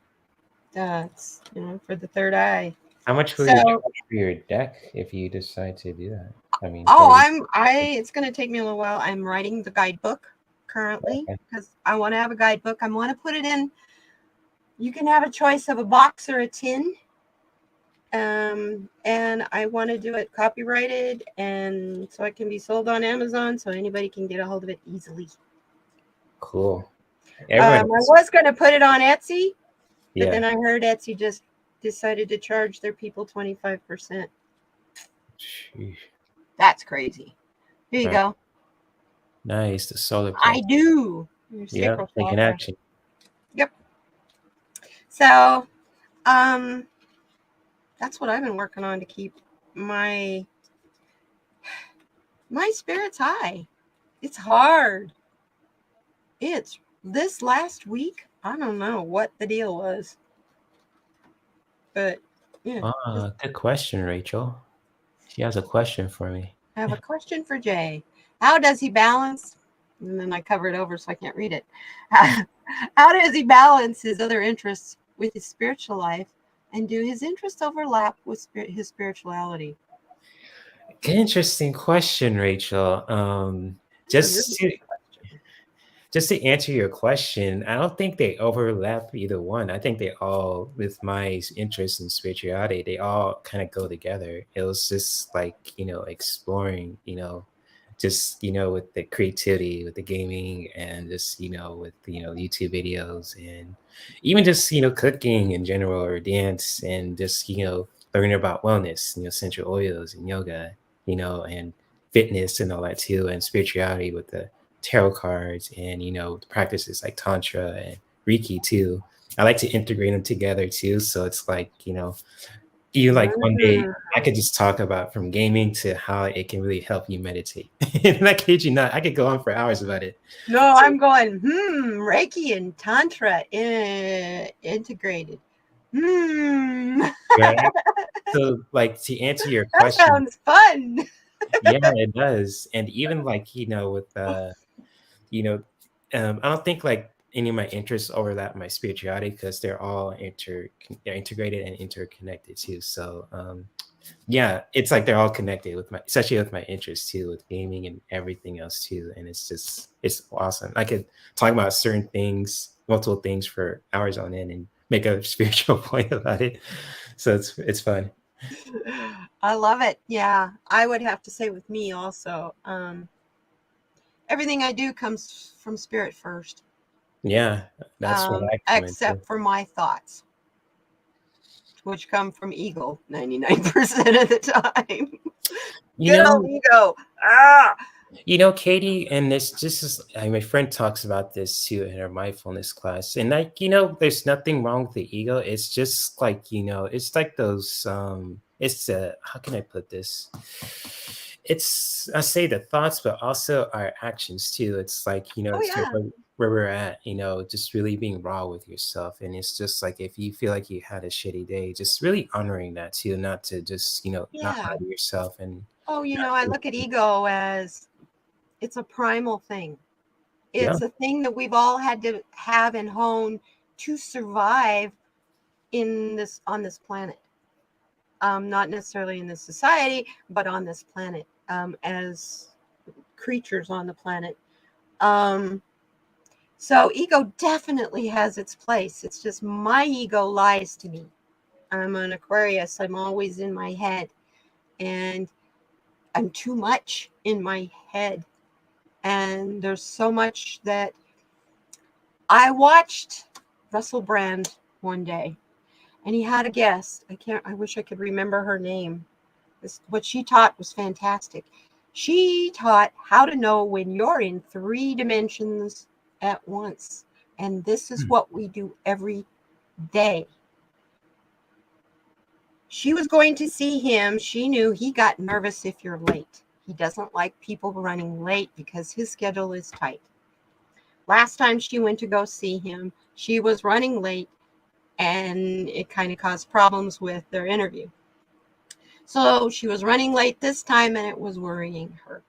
[SPEAKER 2] That's for the third eye.
[SPEAKER 1] How much will you charge for your deck if you decide to do that? I mean,
[SPEAKER 2] it's going to take me a little while. I'm writing the guidebook currently because I want to have a guidebook. I want to put it in. You can have a choice of a box or a tin. And I want to do it copyrighted, and so it can be sold on Amazon so anybody can get a hold of it easily.
[SPEAKER 1] Cool.
[SPEAKER 2] I was going to put it on Etsy, but then I heard Etsy just decided to charge their people 25%.
[SPEAKER 1] Sheesh.
[SPEAKER 2] That's crazy. Here you go.
[SPEAKER 1] Nice. The solar plexus.
[SPEAKER 2] I do.
[SPEAKER 1] Yeah, taking action.
[SPEAKER 2] Yep. So, that's what I've been working on to keep my spirits high. It's hard. It's this last week. I don't know what the deal was, but yeah.
[SPEAKER 1] Good question, Rachel. She has a question for me.
[SPEAKER 2] I have a question for Jay. How does he balance? And then I cover it over so I can't read it. How does he balance his other interests with his spiritual life? And do his interests overlap with his spirituality?
[SPEAKER 1] Interesting question, Rachel. Just to answer your question, I don't think they overlap either one. I think they all, with my interest in spirituality, they all kind of go together. It was just like, exploring, just, with the creativity, with the gaming, and just, with, YouTube videos, and even just, cooking in general, or dance, and just, learning about wellness, essential oils and yoga, and fitness and all that too, and spirituality with the tarot cards and practices like tantra and reiki too. I like to integrate them together too, so it's like you like one day I could just talk about from gaming to how it can really help you meditate. And I kid you not, I could go on for hours about it.
[SPEAKER 2] No,
[SPEAKER 1] So,
[SPEAKER 2] I'm going, Reiki and Tantra integrated.
[SPEAKER 1] right. So like to answer your
[SPEAKER 2] That
[SPEAKER 1] question,
[SPEAKER 2] sounds fun.
[SPEAKER 1] yeah, it does. And even like, with you know, I don't think like any of my interests overlap my spirituality because they're all they're integrated and interconnected too. So yeah, it's like they're all connected with especially with my interests too, with gaming and everything else too. And it's awesome. I could talk about certain things, multiple things for hours on end and make a spiritual point about it. So it's fun.
[SPEAKER 2] I love it. Yeah, I would have to say with me also, everything I do comes from spirit first,
[SPEAKER 1] Yeah, that's what I come into.
[SPEAKER 2] except for my thoughts, which come from ego 99% of the time.
[SPEAKER 1] You
[SPEAKER 2] Good old
[SPEAKER 1] know,
[SPEAKER 2] ego. Ah,
[SPEAKER 1] Katie, and this just is my friend talks about this too in her mindfulness class. And like, there's nothing wrong with the ego. It's just like, it's like those it's how can I put this? It's I say the thoughts, but also our actions too. It's like,
[SPEAKER 2] oh
[SPEAKER 1] it's like
[SPEAKER 2] yeah,
[SPEAKER 1] where we're at, just really being raw with yourself. And it's just like if you feel like you had a shitty day, just really honoring that too, not to just, not
[SPEAKER 2] yeah.
[SPEAKER 1] lie to yourself and
[SPEAKER 2] Oh,
[SPEAKER 1] not
[SPEAKER 2] I look at ego as it's a primal thing.
[SPEAKER 1] yeah.
[SPEAKER 2] It's a thing that we've all had to have and hone to survive on this planet. Not necessarily in this society, but on this planet, as creatures on the planet. So ego definitely has its place. It's just my ego lies to me. I'm an Aquarius. I'm always in my head, and I'm too much in my head. And there's so much that I watched Russell Brand one day, and he had a guest. I wish I could remember her name. What she taught was fantastic. She taught how to know when you're in 3 dimensions at once. And this is what we do every day. She was going to see him. She knew he got nervous if you're late. He doesn't like people running late because his schedule is tight. Last time she went to go see him, she was running late and it kind of caused problems with their interview. So she was running late this time and it was worrying her.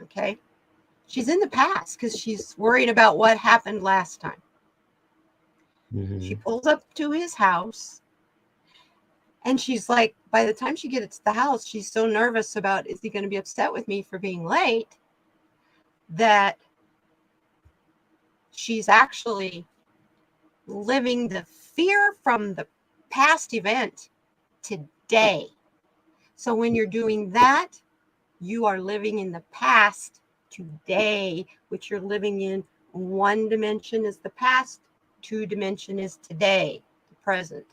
[SPEAKER 2] Okay. She's in the past because she's worried about what happened last time. She pulls up to his house and she's like, by the time she gets to the house, she's so nervous about, is he going to be upset with me for being late, that she's actually living the fear from the past event today. So when you're doing that, you are living in the past today, which you're living in. 1 dimension is the past, 2 dimension is today, the present.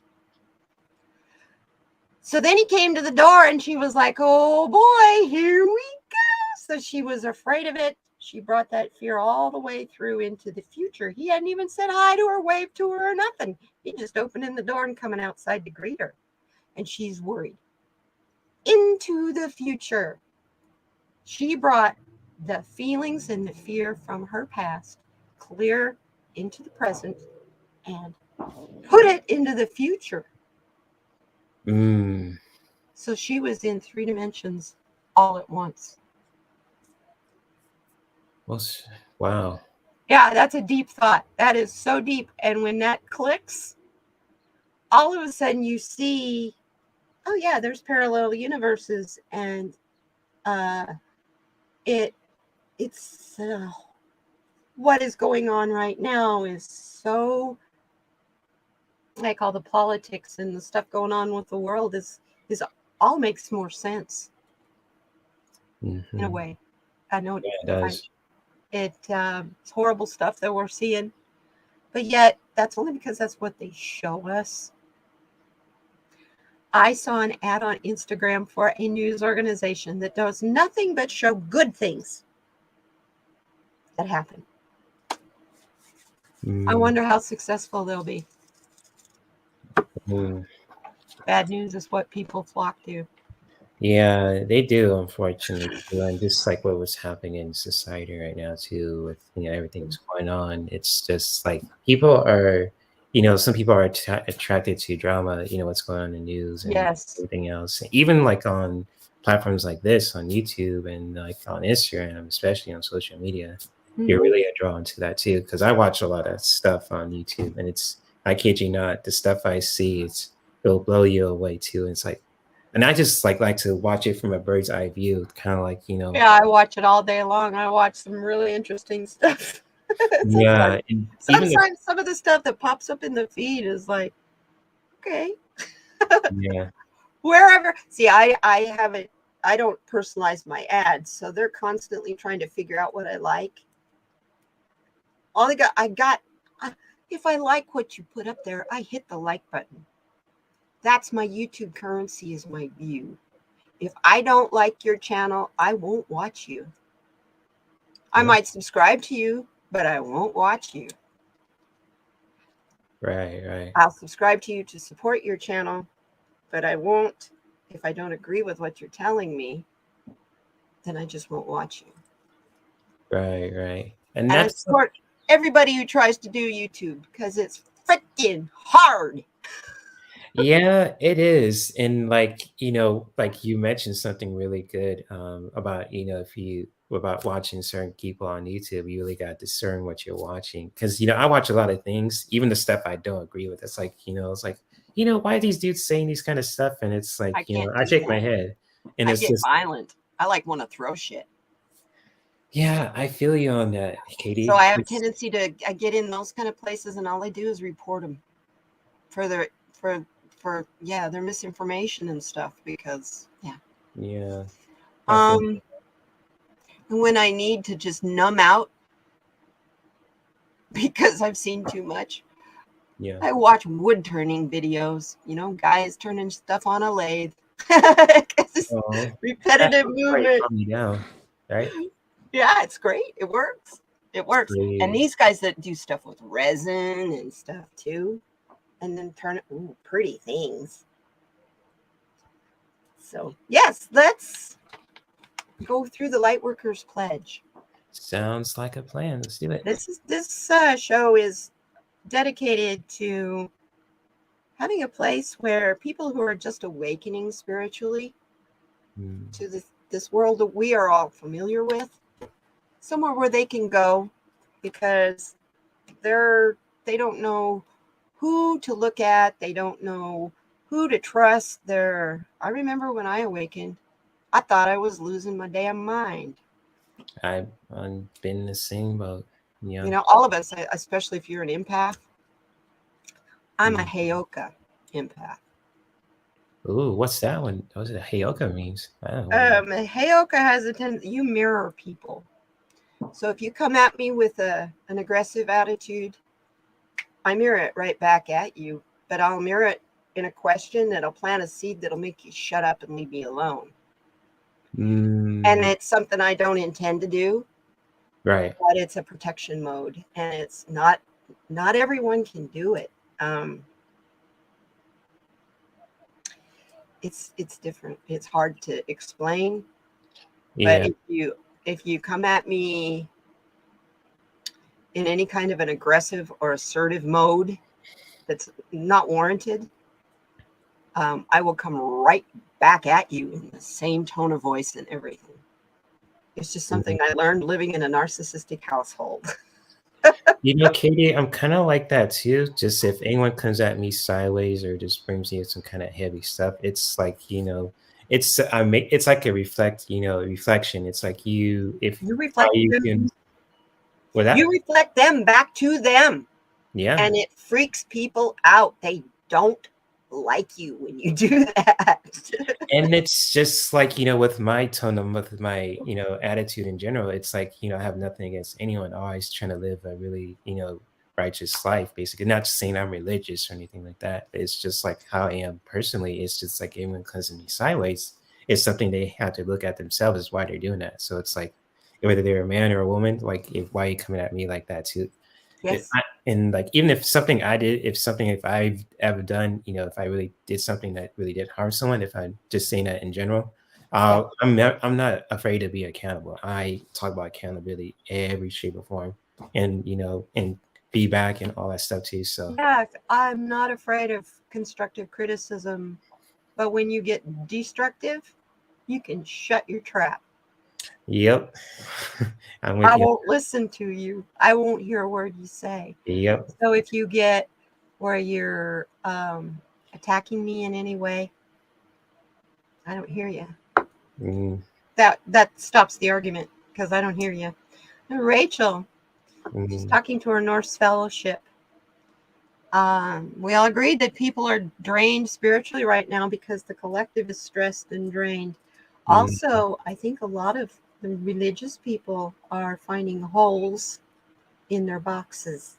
[SPEAKER 2] So then he came to the door and she was like, oh boy, here we go. So she was afraid of it. She brought that fear all the way through into the future. He hadn't even said hi to her, waved to her, or nothing. He just opening the door and coming outside to greet her. And she's worried. Into the future. She brought the feelings and the fear from her past clear into the present and put it into the future. So she was in 3 dimensions all at once.
[SPEAKER 1] Wow.
[SPEAKER 2] Yeah, that's a deep thought. That is so deep. And when that clicks, all of a sudden you see, oh yeah, there's parallel universes, and it's what is going on right now is so, like, all the politics and the stuff going on with the world is all makes more sense in a way. I know
[SPEAKER 1] Yeah, it does.
[SPEAKER 2] it's horrible stuff that we're seeing, but yet that's only because that's what they show us. I saw an ad on Instagram for a news organization that does nothing but show good things that happen. I wonder how successful they'll be. Bad news is what people flock to.
[SPEAKER 1] Yeah, they do, unfortunately, and just like what was happening in society right now too, with everything that's going on. It's just like people are, some people are attracted to drama. What's going on in the news and
[SPEAKER 2] Yes.
[SPEAKER 1] everything else. Even like on platforms like this, on YouTube and like on Instagram, especially on social media, you're really drawn to that too. Because I watch a lot of stuff on YouTube, and I kid you not, the stuff I see, it'll blow you away too. And it's like. And I just like to watch it from a bird's eye view, kind of like,
[SPEAKER 2] Yeah, I watch it all day long. I watch some really interesting stuff.
[SPEAKER 1] Yeah.
[SPEAKER 2] Sometimes some of the stuff that pops up in the feed is like, okay.
[SPEAKER 1] Yeah.
[SPEAKER 2] Wherever. See, I don't personalize my ads, so they're constantly trying to figure out what I like. If I like what you put up there, I hit the like button. That's my YouTube currency, is my view. If I don't like your channel, I won't watch you. I might subscribe to you, but I won't watch you.
[SPEAKER 1] Right.
[SPEAKER 2] I'll subscribe to you to support your channel, but I won't. If I don't agree with what you're telling me, then I just won't watch you.
[SPEAKER 1] Right.
[SPEAKER 2] And I support everybody who tries to do YouTube, because it's freaking hard.
[SPEAKER 1] Yeah, it is. And like you mentioned something really good about about watching certain people on YouTube. You really got to discern what you're watching, because I watch a lot of things, even the stuff I don't agree with. It's like it's like why are these dudes saying these kind of stuff? And it's like I shake my head, and it's just
[SPEAKER 2] violent. I want to throw shit.
[SPEAKER 1] Yeah, I feel you on that, Katie.
[SPEAKER 2] So I have a tendency to get in those kind of places, and all I do is report them for their misinformation and stuff, because and when I need to just numb out because I've seen too much, I watch wood turning videos, guys turning stuff on a lathe. It's repetitive movement.
[SPEAKER 1] Right?
[SPEAKER 2] Yeah, it's great. It works. And these guys that do stuff with resin and stuff too, and then turn it, pretty things. So yes, let's go through the Lightworkers pledge.
[SPEAKER 1] Sounds like a plan. Let's do it.
[SPEAKER 2] This show is dedicated to having a place where people who are just awakening spiritually to this world that we are all familiar with, somewhere where they can go, because they don't know who to look at, they don't know who to trust. I remember when I awakened, I thought I was losing my damn mind.
[SPEAKER 1] I've been in the same boat.
[SPEAKER 2] All of us, especially if you're an empath. I'm a Heyoka empath.
[SPEAKER 1] Ooh, what's that one? What does Heyoka means?
[SPEAKER 2] Heyoka has a tendency, you mirror people. So if you come at me with an aggressive attitude, I mirror it right back at you, but I'll mirror it in a question that'll plant a seed that'll make you shut up and leave me alone. And it's something I don't intend to do.
[SPEAKER 1] Right.
[SPEAKER 2] But it's a protection mode, and it's not everyone can do it. It's different. It's hard to explain. But if you come at me in any kind of an aggressive or assertive mode that's not warranted, I will come right back at you in the same tone of voice and everything. It's just something I learned living in a narcissistic household.
[SPEAKER 1] Katie, I'm kind of like that too. Just if anyone comes at me sideways or just brings me some kind of heavy stuff, it's like it's like a reflection. It's like if
[SPEAKER 2] you reflect them,
[SPEAKER 1] you
[SPEAKER 2] reflect them back to them.
[SPEAKER 1] Yeah.
[SPEAKER 2] And it freaks people out. They don't like you when you do that.
[SPEAKER 1] And it's just like, with my tone, with my, attitude in general, it's like, I have nothing against anyone. Always trying to live a really, righteous life, basically. Not just saying I'm religious or anything like that. It's just like how I am personally. It's just like anyone comes to me sideways, it's something they have to look at themselves as why they're doing that. So it's like whether they're a man or a woman, like why are you coming at me like that too?
[SPEAKER 2] Yes.
[SPEAKER 1] And like even if something I did, if I've ever done, if I really did something that really did harm someone, if I'm just saying that in general,
[SPEAKER 2] Yeah.
[SPEAKER 1] I'm not afraid to be accountable. I talk about accountability every shape or form, and and feedback and all that stuff too. So
[SPEAKER 2] Yeah, I'm not afraid of constructive criticism, but when you get destructive, you can shut your trap.
[SPEAKER 1] yep, I'm with
[SPEAKER 2] I
[SPEAKER 1] you.
[SPEAKER 2] won't listen to you. I won't hear a word you say.
[SPEAKER 1] Yep.
[SPEAKER 2] So if you get where you're attacking me in any way, I don't hear you.
[SPEAKER 1] Mm,
[SPEAKER 2] That stops the argument because I don't hear you. And Rachel, she's
[SPEAKER 1] mm,
[SPEAKER 2] talking to her Norse Fellowship. We all agreed that people are drained spiritually right now because the collective is stressed and drained.
[SPEAKER 1] mm,
[SPEAKER 2] Also, I think a lot of the religious people are finding holes in their boxes.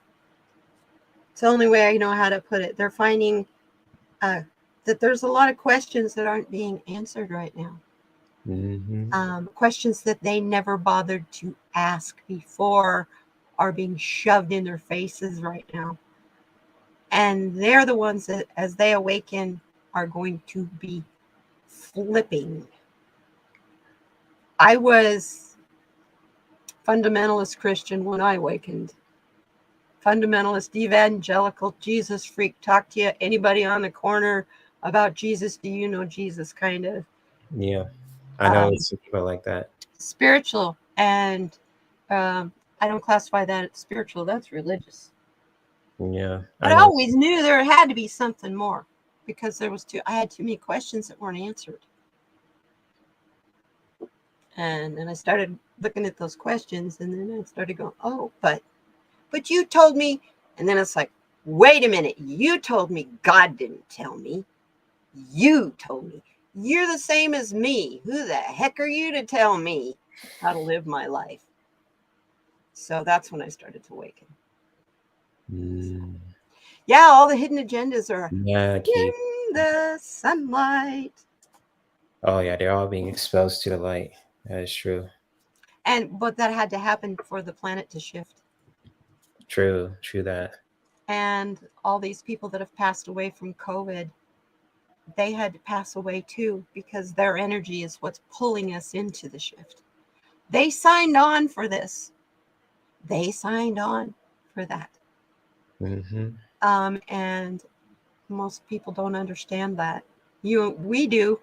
[SPEAKER 2] It's the only way I know how to put it. They're finding that there's a lot of questions that aren't being answered right now. Questions that they never bothered to ask before are being shoved in their faces right now. And they're the ones that, as they awaken, are going to be flipping. I was fundamentalist Christian when I awakened. Fundamentalist, evangelical, Jesus freak, talk to you, anybody on the corner about Jesus, do you know Jesus, kind of.
[SPEAKER 1] yeah, I know some people like that.
[SPEAKER 2] Spiritual, and I don't classify that as spiritual, that's religious.
[SPEAKER 1] Yeah,
[SPEAKER 2] But
[SPEAKER 1] I
[SPEAKER 2] I
[SPEAKER 1] know.
[SPEAKER 2] always knew there had to be something more because I had too many questions that weren't answered. And then I started looking at those questions, and then I started going, oh, but you told me. And then it's like, wait a minute, you told me. God didn't tell me. You told me. You're the same as me. Who the heck are you to tell me how to live my life? So that's when I started to awaken.
[SPEAKER 1] Mm,
[SPEAKER 2] Yeah, all the hidden agendas are
[SPEAKER 1] yeah,
[SPEAKER 2] in the sunlight.
[SPEAKER 1] oh yeah, they're all being exposed to the light. That is true.
[SPEAKER 2] But that had to happen for the planet to shift.
[SPEAKER 1] True that.
[SPEAKER 2] And all these people that have passed away from COVID, they had to pass away too because their energy is what's pulling us into the shift. They signed on for this. They signed on for that.
[SPEAKER 1] Mm-hmm.
[SPEAKER 2] And most people don't understand that. We do.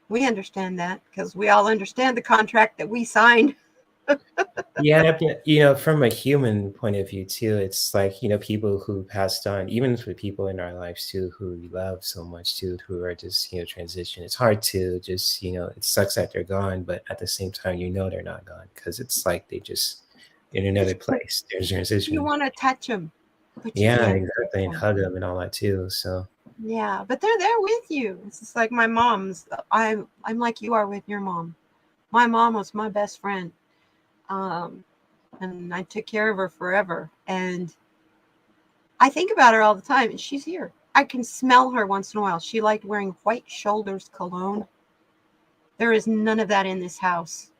[SPEAKER 2] We understand that because we all understand the contract that we signed.
[SPEAKER 1] Yeah, but, from a human point of view too, it's like, people who passed on, even for people in our lives too, who we love so much too, who are just, transition. It's hard to just, it sucks that they're gone, but at the same time, they're not gone because it's like they just in another place. There's
[SPEAKER 2] You
[SPEAKER 1] transition.
[SPEAKER 2] want to touch them, but you
[SPEAKER 1] Yeah,
[SPEAKER 2] can't touch
[SPEAKER 1] exactly. And
[SPEAKER 2] them.
[SPEAKER 1] hug them and all that too. So,
[SPEAKER 2] Yeah, but they're there with you. It's just like my mom's. I'm like you are with your mom. My mom was my best friend, and I took care of her forever. And I think about her all the time, and she's here. I can smell her once in a while. She liked wearing White Shoulders cologne. There is none of that in this house.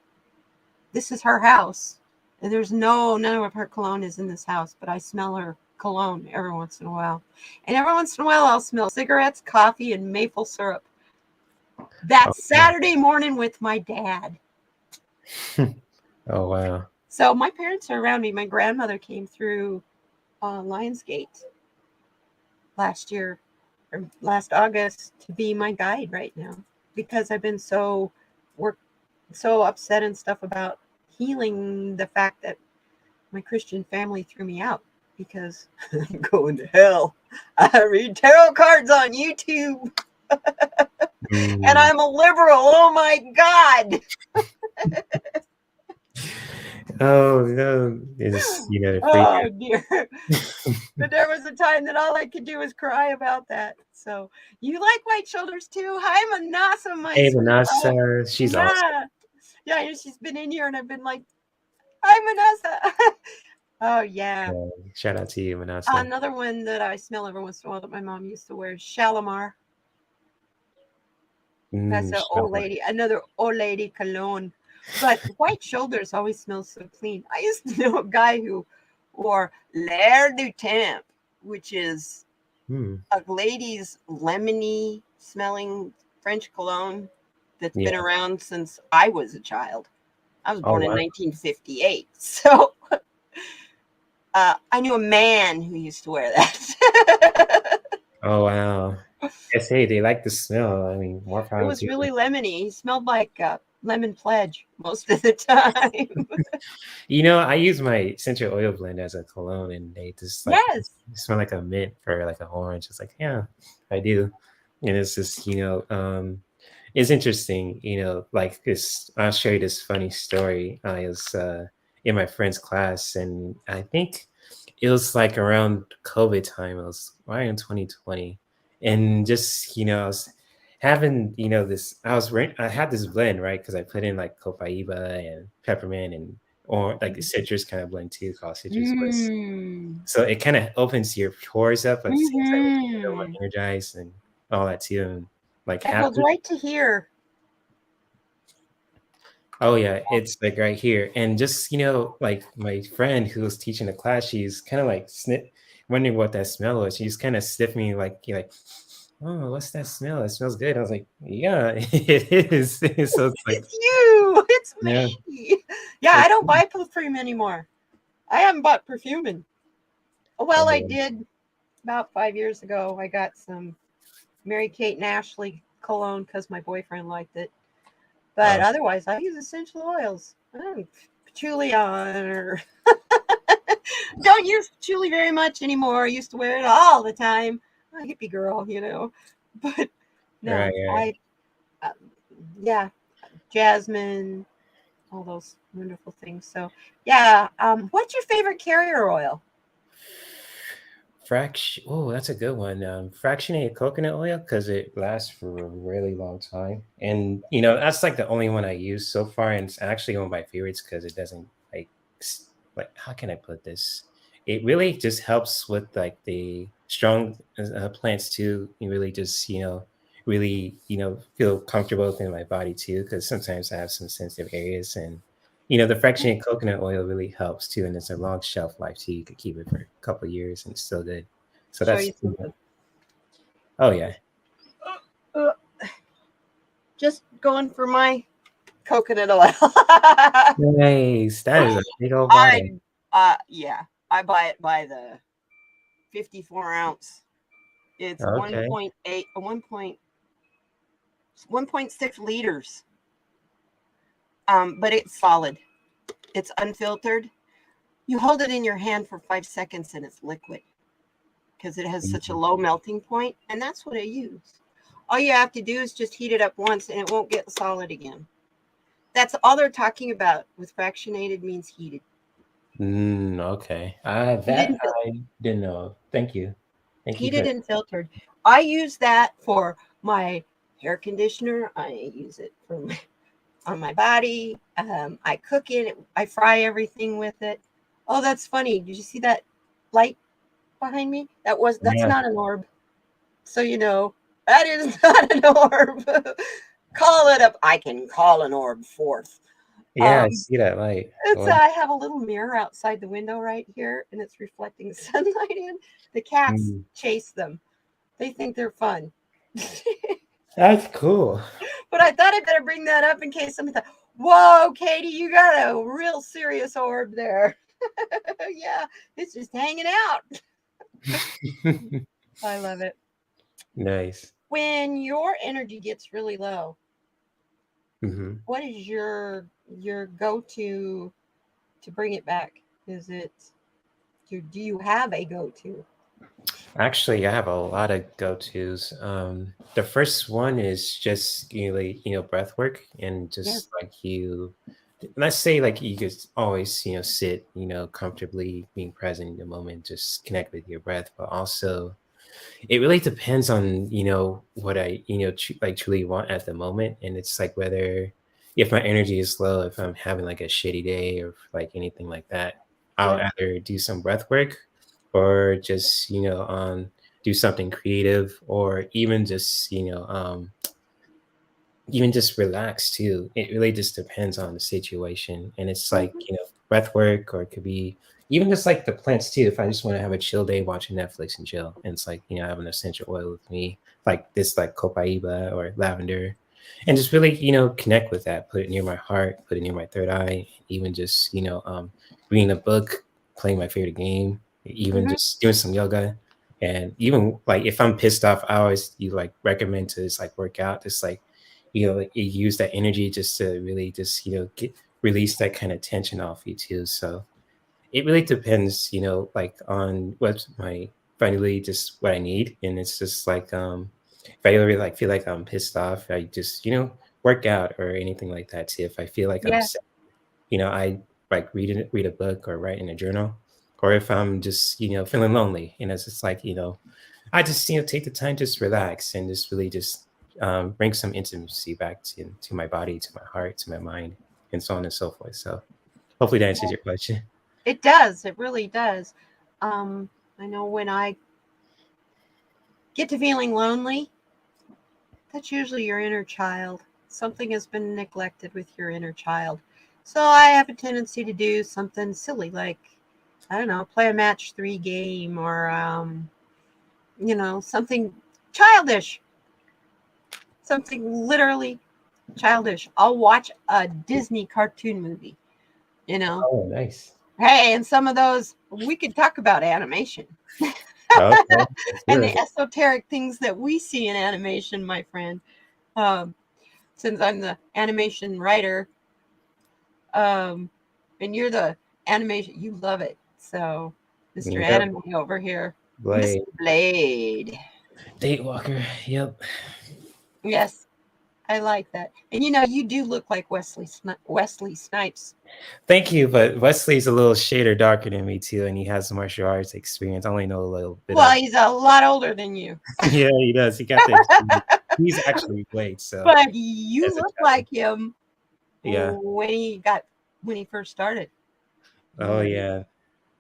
[SPEAKER 2] This is her house, and there's none of her cologne is in this house. But I smell her cologne every once in a while, and every once in a while I'll smell cigarettes, coffee, and maple syrup.
[SPEAKER 1] oh,
[SPEAKER 2] That's Saturday morning with my dad.
[SPEAKER 1] oh wow.
[SPEAKER 2] So my parents are around me. My grandmother came through Lionsgate last August to be my guide right now because I've been so upset and stuff about healing the fact that my Christian family threw me out because I'm going to hell. I read tarot cards on YouTube and
[SPEAKER 1] Mm.
[SPEAKER 2] I'm a liberal. Oh my God.
[SPEAKER 1] Oh no, it's the
[SPEAKER 2] Oh
[SPEAKER 1] freedom.
[SPEAKER 2] dear. But there was a time that all I could do was cry about that. So you like White Shoulders too? Hi, Manasa, my
[SPEAKER 1] Hey,
[SPEAKER 2] sweetheart.
[SPEAKER 1] Vanessa, she's awesome.
[SPEAKER 2] Yeah. Yeah, she's been in here and I've been like, hi, Manasa. Oh yeah.
[SPEAKER 1] Shout out to you, Manasa.
[SPEAKER 2] Another one that I smell every once in a while that my mom used to wear is Shalimar. That's an old
[SPEAKER 1] Shower.
[SPEAKER 2] lady, another old lady cologne. But white shoulders always smell so clean. I used to know a guy who wore L'air du Temps, which is
[SPEAKER 1] Hmm.
[SPEAKER 2] a lady's lemony smelling French cologne that's
[SPEAKER 1] Yeah.
[SPEAKER 2] been around since I was a child. I was
[SPEAKER 1] Oh
[SPEAKER 2] born in
[SPEAKER 1] wow.
[SPEAKER 2] 1958. So I knew a man who used to wear that.
[SPEAKER 1] Oh wow. Yes, hey, they like the smell. I mean, more
[SPEAKER 2] It
[SPEAKER 1] power
[SPEAKER 2] was
[SPEAKER 1] to
[SPEAKER 2] really
[SPEAKER 1] them.
[SPEAKER 2] lemony. He smelled like lemon pledge most of the time.
[SPEAKER 1] I use my essential oil blend as a cologne, and they just like
[SPEAKER 2] Yes.
[SPEAKER 1] smell like a mint or like an orange. It's like, yeah, I do. And it's just, it's interesting, like this. I'll show you this funny story. I was in my friend's class, and I think it was like around COVID time. It was right in 2020, and just I was having this. I had this blend, right, because I put in like copaiba and peppermint and or like the citrus kind of blend too, called citrus bliss.
[SPEAKER 2] Mm.
[SPEAKER 1] So it kind of opens your pores up at the same time, make you feel more
[SPEAKER 2] Mm-hmm.
[SPEAKER 1] energized and all that too, and like
[SPEAKER 2] That goes
[SPEAKER 1] happy.
[SPEAKER 2] right to here.
[SPEAKER 1] Oh yeah, it's like right here. And just, like my friend who was teaching the class, she's kind of like wondering what that smell was. She's kind of sniffing like, oh, what's that smell? It smells good. I was like, yeah, it is. So it's like,
[SPEAKER 2] It's you. It's
[SPEAKER 1] yeah,
[SPEAKER 2] me. Yeah, I
[SPEAKER 1] it's
[SPEAKER 2] don't buy perfume anymore. I haven't bought perfume in. Well, I
[SPEAKER 1] oh,
[SPEAKER 2] did about 5 years ago. I got some Mary Kate and Ashley cologne because my boyfriend liked it. But
[SPEAKER 1] oh,
[SPEAKER 2] otherwise, I use essential oils. I don't patchouli on or don't use patchouli very much anymore. I used to wear it all the time. I'm a hippie girl. But
[SPEAKER 1] right,
[SPEAKER 2] no,
[SPEAKER 1] right.
[SPEAKER 2] uh, yeah, jasmine, all those wonderful things. So, yeah, what's your favorite carrier oil?
[SPEAKER 1] Oh, that's a good one. Fractionated coconut oil because it lasts for a really long time, and that's like the only one I use so far, and it's actually one of my favorites because it doesn't like how can I put this? It really just helps with like the strong plants too. You really just really feel comfortable within my body too because sometimes I have some sensitive areas and. The fractionated coconut oil really helps too, and it's a long shelf life too. You could keep it for a couple of years and it's still good. So
[SPEAKER 2] Show
[SPEAKER 1] that's
[SPEAKER 2] you something.
[SPEAKER 1] oh yeah,
[SPEAKER 2] Uh, just going for my coconut oil.
[SPEAKER 1] nice. That is a big old bottle.
[SPEAKER 2] I yeah, I buy it by the 54 ounce. It's
[SPEAKER 1] Okay.
[SPEAKER 2] 1.8 1.6 liters. But it's solid. It's unfiltered. You hold it in your hand for 5 seconds and it's liquid because it has such a low melting point, and that's what I use. All you have to do is just heat it up once and it won't get solid again. That's all they're talking about with fractionated means heated.
[SPEAKER 1] Okay.
[SPEAKER 2] Heated
[SPEAKER 1] That
[SPEAKER 2] and filtered.
[SPEAKER 1] I didn't know. Thank you. Thank you
[SPEAKER 2] Heated
[SPEAKER 1] for.
[SPEAKER 2] and filtered. I use that for my hair conditioner. I use it on my body. I cook it. I fry everything with it. Oh, that's funny. Did you see that light behind me? That's
[SPEAKER 1] Yeah.
[SPEAKER 2] not an orb. So that is not an orb. Call it up. I can call an orb forth.
[SPEAKER 1] Yeah, I
[SPEAKER 2] Um,
[SPEAKER 1] see that light.
[SPEAKER 2] it's
[SPEAKER 1] Well,
[SPEAKER 2] I have a little mirror outside the window right here, and it's reflecting sunlight in. The cats
[SPEAKER 1] mm,
[SPEAKER 2] chase them. They think they're fun.
[SPEAKER 1] that's cool.
[SPEAKER 2] But I thought I better bring that up in case somebody thought, "Whoa, Katie, you got a real serious orb there." Yeah, it's just hanging out. I love it.
[SPEAKER 1] Nice.
[SPEAKER 2] When your energy gets really low,
[SPEAKER 1] Hmm.
[SPEAKER 2] what is your go-to to bring it back? Is it do you have a go-to?
[SPEAKER 1] Actually, I have a lot of go-tos. The first one is just breath work and
[SPEAKER 2] Yes.
[SPEAKER 1] just like let's say like you could always sit comfortably being present in the moment, just connect with your breath, but also it really depends on what I like truly want at the moment, and it's like whether if my energy is low, if I'm having like a shitty day or like anything like that. I'll
[SPEAKER 2] Yeah.
[SPEAKER 1] either do some breath work or just, do something creative or even just relax too. It really just depends on the situation. And it's like,
[SPEAKER 2] Mhm.
[SPEAKER 1] breath work, or it could be even just like the plants too. If I just want to have a chill day watching Netflix and chill, and it's like, I have an essential oil with me, like this, like copaiba or lavender, and just really, connect with that, put it near my heart, put it near my third eye, even just, reading a book, playing my favorite game, even
[SPEAKER 2] Mhm.
[SPEAKER 1] just doing some yoga. And even like if I'm pissed off, I always you like recommend to just like work out, just like like, you use that energy just to really just release that kind of tension off you too. So it really depends, like on what's my finally just what I need. And it's just like if I really like feel like I'm pissed off, I just work out or anything like that too. If I feel like I'm
[SPEAKER 2] Yeah.
[SPEAKER 1] sad, I like read a book or write in a journal. Or if I'm just feeling lonely, it's just like I just take the time to just relax and just really just bring some intimacy back to my body, to my heart, to my mind, and so on and so forth. So hopefully that answers your question.
[SPEAKER 2] It does. It really does. I know when I get to feeling lonely, that's usually your inner child. Something has been neglected with your inner child. So I have a tendency to do something silly like, I don't know, play a match 3 game or, something childish, something literally childish. I'll watch a Disney cartoon movie, you know.
[SPEAKER 1] Oh, nice.
[SPEAKER 2] Hey, and some of those, we could talk about animation
[SPEAKER 1] Okay, let's do
[SPEAKER 2] and the
[SPEAKER 1] it.
[SPEAKER 2] esoteric things that we see in animation, my friend. Um, since I'm the animation writer, um, and you're the animation, you love it. So, Mr.
[SPEAKER 1] Yep,
[SPEAKER 2] Anime over here, Mr.
[SPEAKER 1] Blade,
[SPEAKER 2] Blade.
[SPEAKER 1] Date Walker. Yep.
[SPEAKER 2] Yes, I like that. And you do look like Wesley Snipes.
[SPEAKER 1] Thank you, but Wesley's a little shader darker than me too, and he has martial arts experience. I only know a little bit
[SPEAKER 2] Well,
[SPEAKER 1] of.
[SPEAKER 2] he's a lot older than you,
[SPEAKER 1] Yeah, he does. He got the experience. He's actually Blade, so
[SPEAKER 2] but you
[SPEAKER 1] as a
[SPEAKER 2] look
[SPEAKER 1] child.
[SPEAKER 2] like him
[SPEAKER 1] Yeah.
[SPEAKER 2] when he first started.
[SPEAKER 1] Oh
[SPEAKER 2] Mm.
[SPEAKER 1] yeah.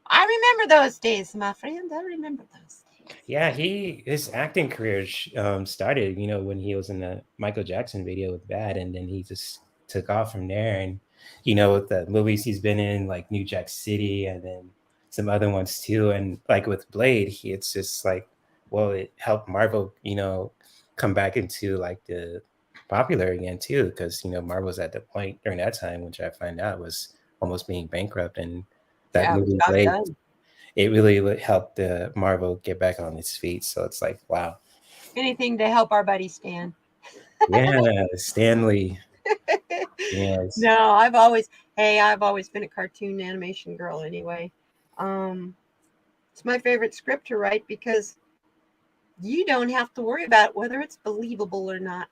[SPEAKER 2] I remember those days, my friend. I remember those days.
[SPEAKER 1] Yeah, his acting career started, when he was in the Michael Jackson video with Bad, and then he just took off from there. And with the movies he's been in, like New Jack City, and then some other ones too. And like with Blade, it's just like, well, it helped Marvel, come back into like the popular again too, because Marvel's at the point during that time, which I find out was almost being bankrupt, and that
[SPEAKER 2] Yeah, it was
[SPEAKER 1] movie
[SPEAKER 2] about
[SPEAKER 1] Blade,
[SPEAKER 2] done.
[SPEAKER 1] it really helped Marvel get back on its feet. So it's like, wow.
[SPEAKER 2] Anything to help our buddy Stan.
[SPEAKER 1] Yeah, Stanley. Yes.
[SPEAKER 2] No, I've always been a cartoon animation girl anyway. Um, it's my favorite script to write because you don't have to worry about whether it's believable or not.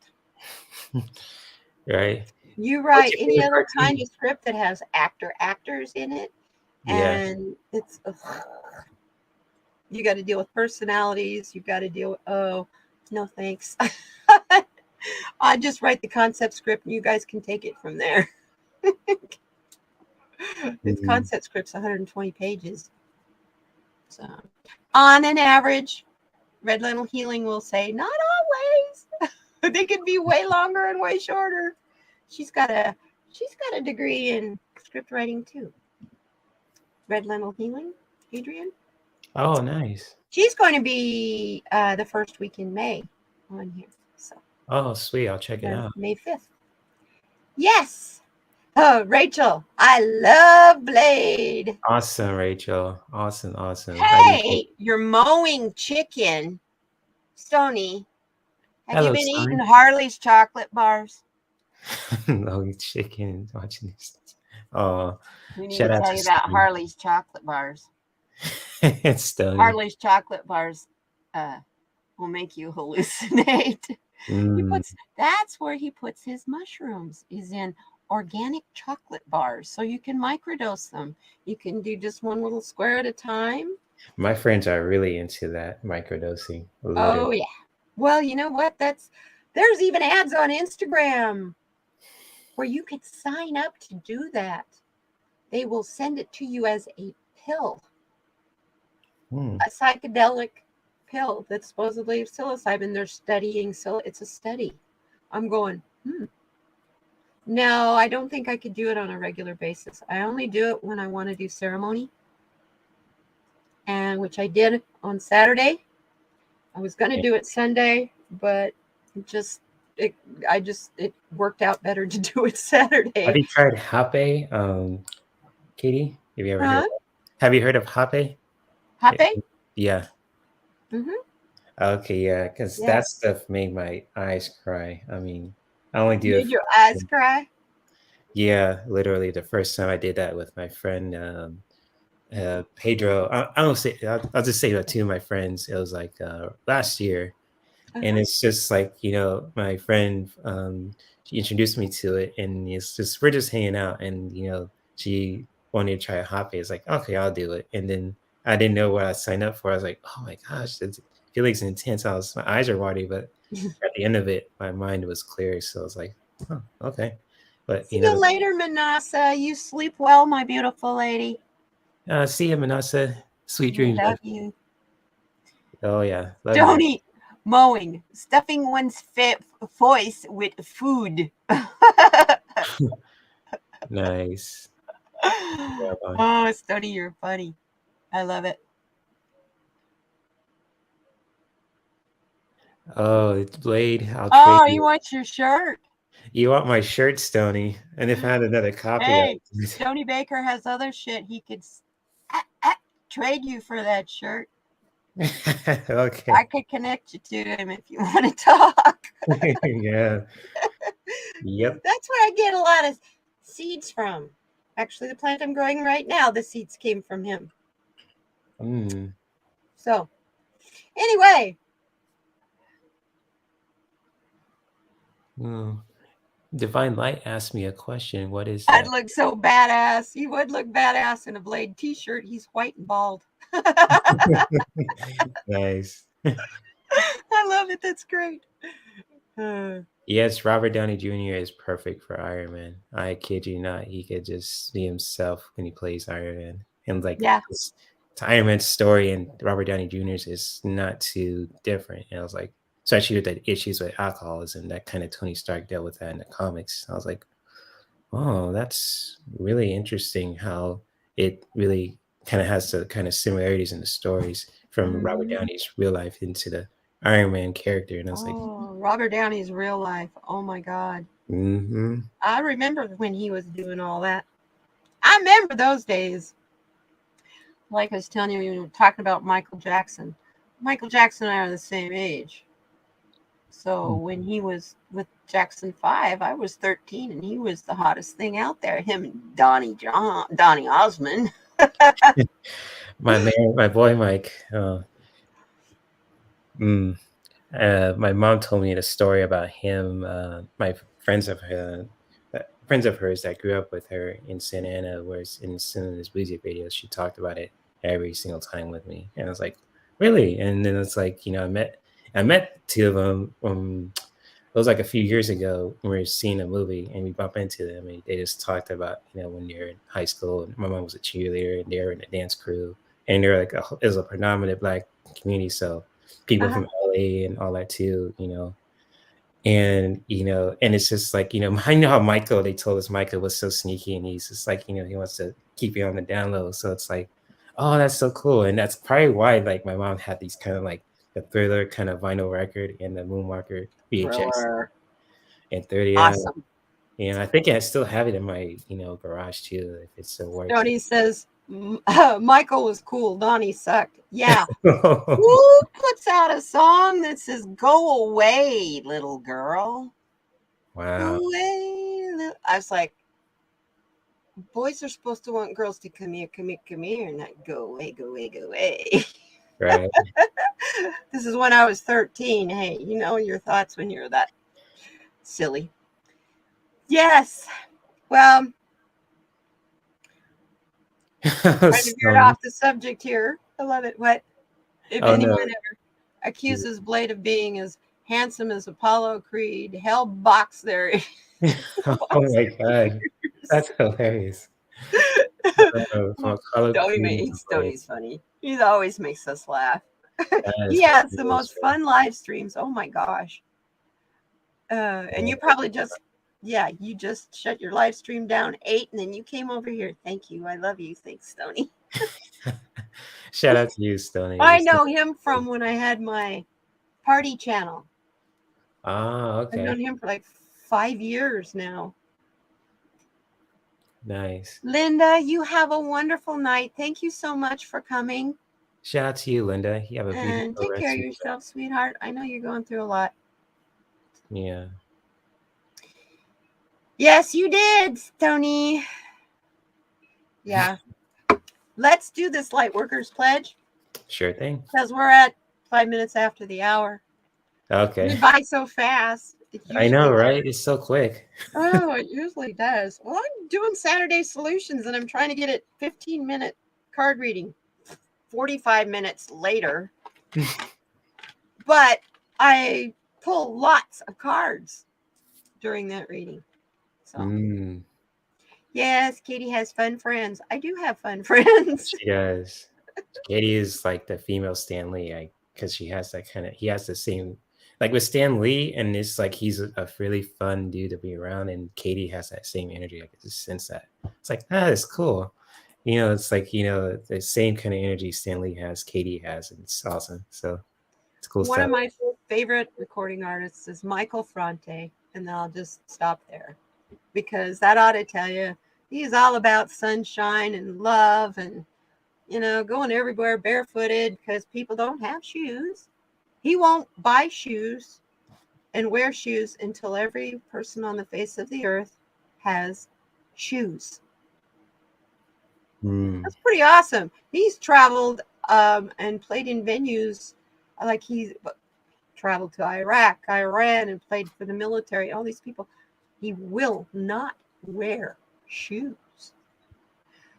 [SPEAKER 1] Right.
[SPEAKER 2] You
[SPEAKER 1] What's
[SPEAKER 2] write
[SPEAKER 1] your
[SPEAKER 2] any
[SPEAKER 1] favorite
[SPEAKER 2] other kind
[SPEAKER 1] cartoon?
[SPEAKER 2] of script that has actors in it,
[SPEAKER 1] Yeah.
[SPEAKER 2] and you got to deal with personalities. You got to deal with, oh, no thanks. I just write the concept script and you guys can take it from there. This
[SPEAKER 1] Mhm.
[SPEAKER 2] concept script's 120 pages. So, on an average, Red Lentil Healing will say, not always. They could be way longer and way shorter. She's got a she's got a degree in script writing too. Red Lentil Healing, Adrian.
[SPEAKER 1] Oh, nice.
[SPEAKER 2] She's going to be the first week in May on here. So
[SPEAKER 1] Oh, sweet. I'll check it out.
[SPEAKER 2] May 5th. Yes. Oh, Rachel, I love Blade.
[SPEAKER 1] Awesome, Rachel. Awesome, awesome. I do.
[SPEAKER 2] Hey, you're mowing chicken. Stony, have you
[SPEAKER 1] Hello,
[SPEAKER 2] been eating
[SPEAKER 1] son.
[SPEAKER 2] Harley's chocolate bars?
[SPEAKER 1] No chicken watching this. Oh,
[SPEAKER 2] We need to
[SPEAKER 1] shout out
[SPEAKER 2] tell
[SPEAKER 1] to
[SPEAKER 2] you about
[SPEAKER 1] Stone.
[SPEAKER 2] Harley's chocolate bars.
[SPEAKER 1] Stony.
[SPEAKER 2] Harley's chocolate bars uh, will make you hallucinate.
[SPEAKER 1] Mm,
[SPEAKER 2] That's where he puts his mushrooms, is in organic chocolate bars. So you can microdose them. You can do just one little square at a time.
[SPEAKER 1] my friends are really into that microdosing. Literally.
[SPEAKER 2] Oh yeah. Well, you know what? There's even ads on Instagram where you could sign up to do that. They will send it to you as a pill,
[SPEAKER 1] Hmm.
[SPEAKER 2] a psychedelic pill that's supposedly psilocybin. They're studying, so it's a study. I'm going, No, I don't think I could do it on a regular basis. I only do it when I want to do ceremony, and which I did on Saturday. I was going to do it Sunday, but it it worked out better to do it
[SPEAKER 1] Have
[SPEAKER 2] Saturday.
[SPEAKER 1] you tried Hape, Katie? Have you ever heard of
[SPEAKER 2] Huh?
[SPEAKER 1] that? Have you heard of Hape?
[SPEAKER 2] Happy?
[SPEAKER 1] Yeah.
[SPEAKER 2] Mm-hmm.
[SPEAKER 1] Okay, yeah, because that
[SPEAKER 2] Yes.
[SPEAKER 1] stuff made my eyes cry. I mean, I only do it
[SPEAKER 2] Made
[SPEAKER 1] for,
[SPEAKER 2] your eyes cry?
[SPEAKER 1] yeah, literally the first time I did that with my friend Pedro. I don't say I'll just say that to my friends. It was like last year, and
[SPEAKER 2] Uh-huh.
[SPEAKER 1] it's just like my friend she introduced me to it, and it's just we're just hanging out, and she wanted to try Hoppe. It's like, okay, I'll do it, and then I didn't know what I signed up for. I was like, oh my gosh, it feels like it's intense. My eyes are watery, but at the end of it my mind was clear, so I was like, oh, okay. But
[SPEAKER 2] See you later, Manasa. You sleep well, my beautiful lady.
[SPEAKER 1] see you, Manasa. Sweet
[SPEAKER 2] I
[SPEAKER 1] dreams,
[SPEAKER 2] love
[SPEAKER 1] bud.
[SPEAKER 2] you.
[SPEAKER 1] Oh yeah, love you.
[SPEAKER 2] Don't eat mowing, stuffing one's voice with food.
[SPEAKER 1] Nice. Yeah, bye.
[SPEAKER 2] Oh, Stony, you're funny. I love it.
[SPEAKER 1] Oh, it's Blade. I'll trade
[SPEAKER 2] Oh, you
[SPEAKER 1] you.
[SPEAKER 2] want your shirt?
[SPEAKER 1] You want my shirt, Stony? And if I had another copy,
[SPEAKER 2] Hey, Stony Baker has other shit. He could trade you for that shirt. I
[SPEAKER 1] okay.
[SPEAKER 2] could connect you to him if you want to talk.
[SPEAKER 1] Yeah. Yep.
[SPEAKER 2] That's where I get a lot of seeds from. Actually, the plant I'm growing right now, the seeds came from him.
[SPEAKER 1] Mm.
[SPEAKER 2] So, anyway,
[SPEAKER 1] Oh. Divine Light asked me a question. What is
[SPEAKER 2] I'd
[SPEAKER 1] that?
[SPEAKER 2] look so badass. He would look badass in a Blade t-shirt. He's white and bald. I
[SPEAKER 1] Nice.
[SPEAKER 2] love it. That's great. Uh,
[SPEAKER 1] Yes, Robert Downey Jr. is perfect for Iron Man. I kid you not. He could just be himself when he plays Iron Man. And like
[SPEAKER 2] yeah.
[SPEAKER 1] Iron Man's story and Robert Downey Jr.'s is not too different. And I was like, especially with the issues with alcoholism, that kind of Tony Stark dealt with that in the comics. I was like, oh, that's really interesting how it really kind of has the kind of similarities in the stories from Robert
[SPEAKER 2] Mhm.
[SPEAKER 1] Downey's real life into the Iron Man character. And I was like,
[SPEAKER 2] Oh, Robert Downey's real life. Oh my God.
[SPEAKER 1] mm-hmm.
[SPEAKER 2] I remember when he was doing all that. I remember those days. Like I was telling you, we were talking about Michael Jackson. Michael Jackson and I are the same age. So when he was with Jackson 5, I was 13 and he was the hottest thing out there. Him and Donnie Osmond.
[SPEAKER 1] My man, my boy Mike. Mm, my mom told me the story about him. My friends of hers that grew up with her in Santa Ana, was in some of his music videos. She talked about it every single time with me, and I was like, "Really?" And then it's like, I met two of them. It was like a few years ago when we were seeing a movie and we bumped into them, and they just talked about when they're in high school. And my mom was a cheerleader and they were in a dance crew, and they're like it was a predominant black community, so people
[SPEAKER 2] Uh-huh.
[SPEAKER 1] from LA and all that too. And and it's just like I know how Michael, they told us Michael was so sneaky, and he's just like he wants to keep you on the down low. So it's like, oh, that's so cool. And that's probably why like my mom had these kind of like the Thriller kind of vinyl record and the Moonwalker VHS
[SPEAKER 2] Thriller.
[SPEAKER 1] and 30.
[SPEAKER 2] Awesome.
[SPEAKER 1] I think I still have it in my garage too, if it still works.
[SPEAKER 2] Donnie says, Michael was cool. Donnie sucked. Yeah. Who puts out a song that says, go away, little girl? Go
[SPEAKER 1] Wow.
[SPEAKER 2] away. I was like, boys are supposed to want girls to come here, come here, come here, not go away, go away, go away.
[SPEAKER 1] Right.
[SPEAKER 2] This is when I was 13. Hey, you know your thoughts when you're that silly. Yes. Well, trying to veer
[SPEAKER 1] So,
[SPEAKER 2] off the subject here. I love it. What if
[SPEAKER 1] oh no.
[SPEAKER 2] anyone ever accuses Blade of being as handsome as Apollo Creed? Hell box their
[SPEAKER 1] Oh my god. That's hilarious. From a color coding
[SPEAKER 2] Stoney's
[SPEAKER 1] complaint.
[SPEAKER 2] funny. He always makes us laugh. He
[SPEAKER 1] That's
[SPEAKER 2] has the
[SPEAKER 1] really
[SPEAKER 2] most fun live streams. Oh my gosh. And you probably just, yeah, you just shut your live stream down 8 and then you came over here. Thank you. I love you. Thanks, Stoney.
[SPEAKER 1] Shout out to you, Stoney.
[SPEAKER 2] I know him from when I had my party channel.
[SPEAKER 1] Ah,
[SPEAKER 2] I've known
[SPEAKER 1] okay.
[SPEAKER 2] him for like 5 years now.
[SPEAKER 1] Nice.
[SPEAKER 2] Linda, you have a wonderful night. Thank you so much for coming.
[SPEAKER 1] Shout out to you, Linda. You have a
[SPEAKER 2] And
[SPEAKER 1] beautiful
[SPEAKER 2] take care
[SPEAKER 1] rest
[SPEAKER 2] of
[SPEAKER 1] of your
[SPEAKER 2] yourself, sweetheart. I know you're going through a lot.
[SPEAKER 1] day. Yeah.
[SPEAKER 2] Yes, you did, Tony. Yeah. Let's do this Lightworkers pledge
[SPEAKER 1] Sure thing.
[SPEAKER 2] because we're at 5 minutes after the hour.
[SPEAKER 1] Okay.
[SPEAKER 2] It by so fast. It
[SPEAKER 1] I know,
[SPEAKER 2] usually
[SPEAKER 1] right? It's so quick.
[SPEAKER 2] Oh, it usually does. Well, I'm doing Saturday solutions and I'm trying to get it 15-minute card reading 45 minutes later. But I pull lots of cards during that reading. So yes, Katie has fun friends. I do have fun friends.
[SPEAKER 1] She does. Katie is like the female Stan Lee, because she has that kind of. He has the same, like with Stan Lee, and it's like he's a really fun dude to be around, and Katie has that same energy. I can just sense that. It's like that's cool. It's like the same kind of energy Stan Lee has, Katie has, and it's awesome. So it's cool
[SPEAKER 2] One
[SPEAKER 1] stuff.
[SPEAKER 2] of my favorite recording artists is Michael Fronte, and then I'll just stop there because that ought to tell you he's all about sunshine and love and going everywhere barefooted because people don't have shoes. He won't buy shoes and wear shoes until every person on the face of the earth has shoes. That's pretty awesome. He's traveled and played in venues like he traveled to Iraq, Iran, and played for the military. All these people. He will not wear shoes.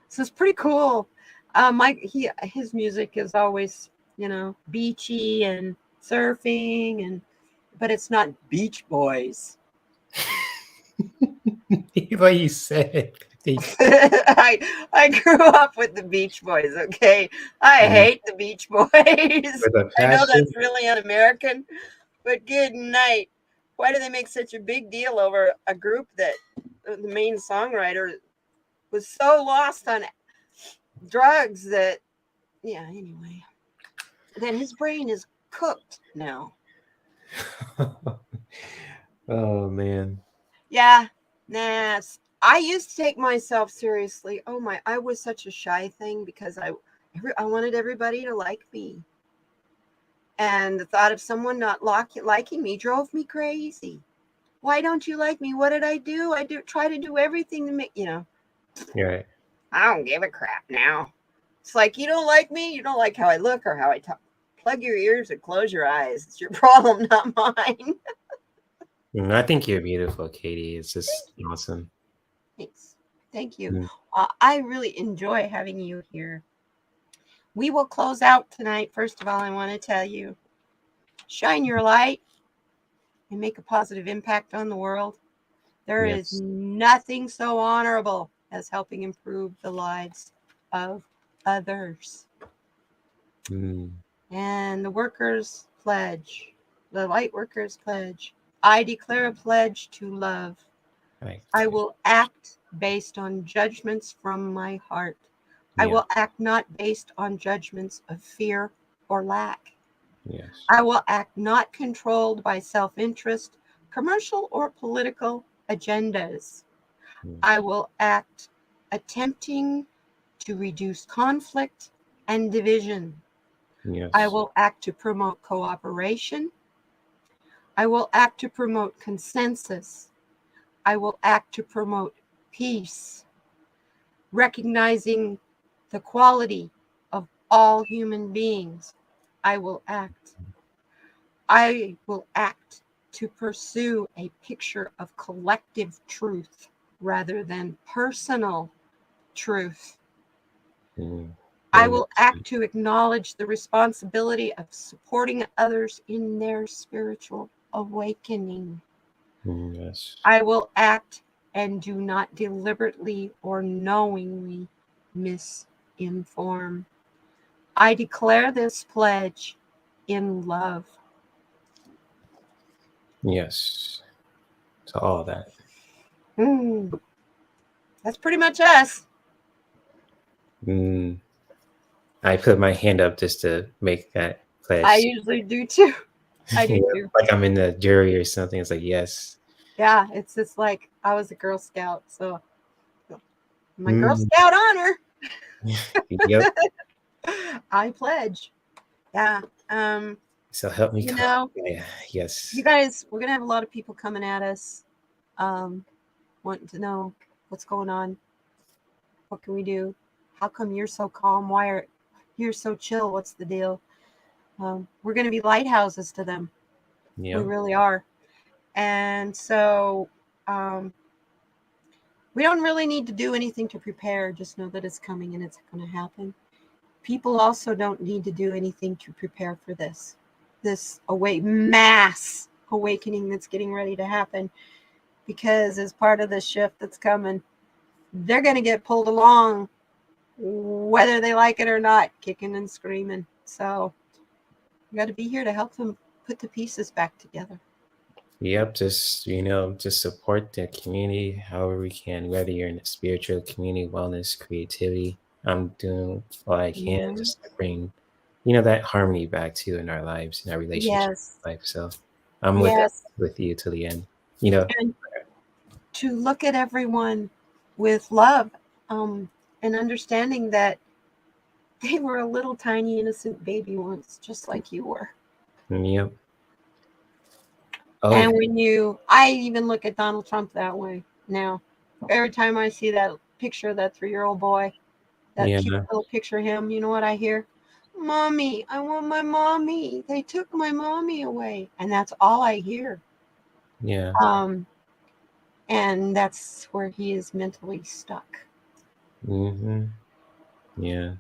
[SPEAKER 2] So it's pretty cool. His music is always, beachy and surfing, but it's not Beach Boys.
[SPEAKER 1] Like you said,
[SPEAKER 2] I grew up with the Beach Boys. Okay, I hate the Beach Boys. I know that's really un-American, but good night. Why do they make such a big deal over a group that the main songwriter was so lost on drugs that, anyway, then his brain is cooked now.
[SPEAKER 1] Oh man.
[SPEAKER 2] Yeah, nah. I used to take myself seriously. Oh my, I was such a shy thing because I wanted everybody to like me. And the thought of someone not liking me drove me crazy. Why don't you like me? What did I do? I try to do everything to make,
[SPEAKER 1] Right.
[SPEAKER 2] I don't give a crap now. It's like, you don't like me? You don't like how I look or how I talk? Plug your ears and close your eyes. It's your problem, not mine.
[SPEAKER 1] I think you're beautiful, Katie. It's just awesome.
[SPEAKER 2] Thanks. Thank you. I really enjoy having you here. We will close out tonight. First of all, I want to tell you, shine your light and make a positive impact on the world. There is nothing so honorable as helping improve the lives of others. And the Workers' Pledge, the Lightworkers' Pledge. I declare a pledge to love. I will act based on judgments from my heart. I will act not based on judgments of fear or lack. I will act not controlled by self-interest, commercial or political agendas. I will act attempting to reduce conflict and division. I will act to promote cooperation. I will act to promote consensus. I will act to promote peace, recognizing the quality of all human beings. I will act. I will act to pursue a picture of collective truth rather than personal truth. I will act to acknowledge the responsibility of supporting others in their spiritual awakening. I will act and do not deliberately or knowingly misinform. I declare this pledge in love.
[SPEAKER 1] Yes. To all that.
[SPEAKER 2] That's pretty much us.
[SPEAKER 1] I put my hand up just to make that pledge.
[SPEAKER 2] I usually do too. I do too.
[SPEAKER 1] Like I'm in the jury or something. It's like, yes.
[SPEAKER 2] Yeah, it's just like I was a Girl Scout, so my Girl Scout honor.
[SPEAKER 1] Yep.
[SPEAKER 2] I pledge. Yeah.
[SPEAKER 1] So help me.
[SPEAKER 2] You know,
[SPEAKER 1] yes.
[SPEAKER 2] you guys, we're gonna have a lot of people coming at us, wanting to know what's going on. What can we do? How come you're so calm? Why are you so chill? What's the deal? We're gonna be lighthouses to them.
[SPEAKER 1] Yeah.
[SPEAKER 2] We really are. And so we don't really need to do anything to prepare. Just know that it's coming and it's going to happen. People also don't need to do anything to prepare for this mass awakening that's getting ready to happen, because as part of the shift that's coming, they're going to get pulled along whether they like it or not, kicking and screaming. So you got to be here to help them put the pieces back together.
[SPEAKER 1] Yep, just just support the community however we can, whether you're in the spiritual community, wellness, creativity. I'm doing all I can just to bring, that harmony back to in our lives, in our relationship life. So I'm with you to the end.
[SPEAKER 2] And to look at everyone with love, and understanding that they were a little tiny innocent baby once, just like you were.
[SPEAKER 1] Yep.
[SPEAKER 2] Oh, and I even look at Donald Trump that way now. Every time I see that picture of that 3-year-old boy, that cute little picture of him, you know what I hear? Mommy, I want my mommy. They took my mommy away. And that's all I hear.
[SPEAKER 1] Yeah.
[SPEAKER 2] And that's where he is mentally stuck.
[SPEAKER 1] Yeah.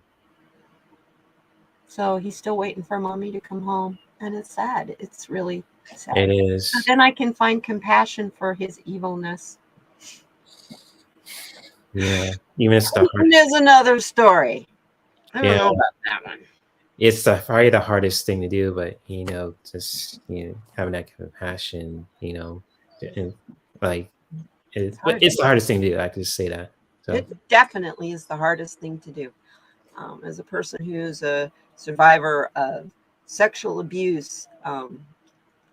[SPEAKER 2] So he's still waiting for mommy to come home. And it's sad. It's really sad.
[SPEAKER 1] It is.
[SPEAKER 2] But then I can find compassion for his evilness.
[SPEAKER 1] Yeah. Even it's the hardest.
[SPEAKER 2] There's another story. I don't know about that one.
[SPEAKER 1] It's probably the hardest thing to do, but just having that compassion, and like it's the hardest thing to do. I can just say that. So
[SPEAKER 2] it definitely is the hardest thing to do. As a person who's a survivor of sexual abuse,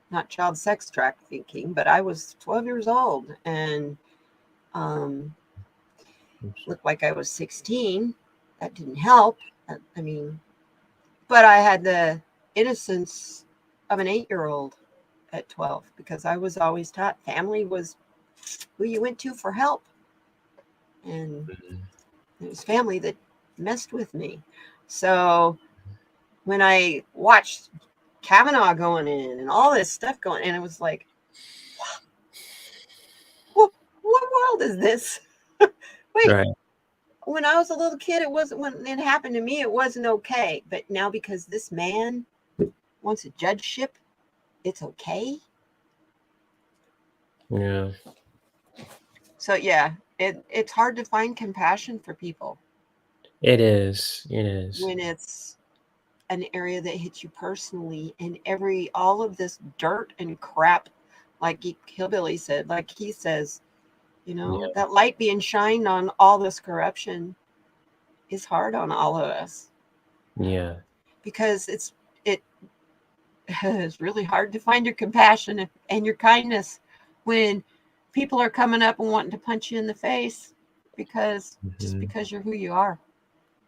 [SPEAKER 2] not child sex trafficking, but I was 12 years old and looked like I was 16. That didn't help. But I had the innocence of an 8-year-old at 12, because I was always taught family was who you went to for help. And it was family that messed with me. So when I watched Kavanaugh going in and all this stuff going, and it was like, what world is this? Wait, right. When I was a little kid, it wasn't, when it happened to me, it wasn't okay. But now because this man wants a judgeship, it's okay.
[SPEAKER 1] Yeah.
[SPEAKER 2] So yeah, it's hard to find compassion for people.
[SPEAKER 1] It is. It is.
[SPEAKER 2] When it's an area that hits you personally, and all of this dirt and crap, like Hillbilly said, like he says, that light being shined on all this corruption is hard on all of us.
[SPEAKER 1] Yeah.
[SPEAKER 2] Because it's really hard to find your compassion and your kindness when people are coming up and wanting to punch you in the face just because you're who you are,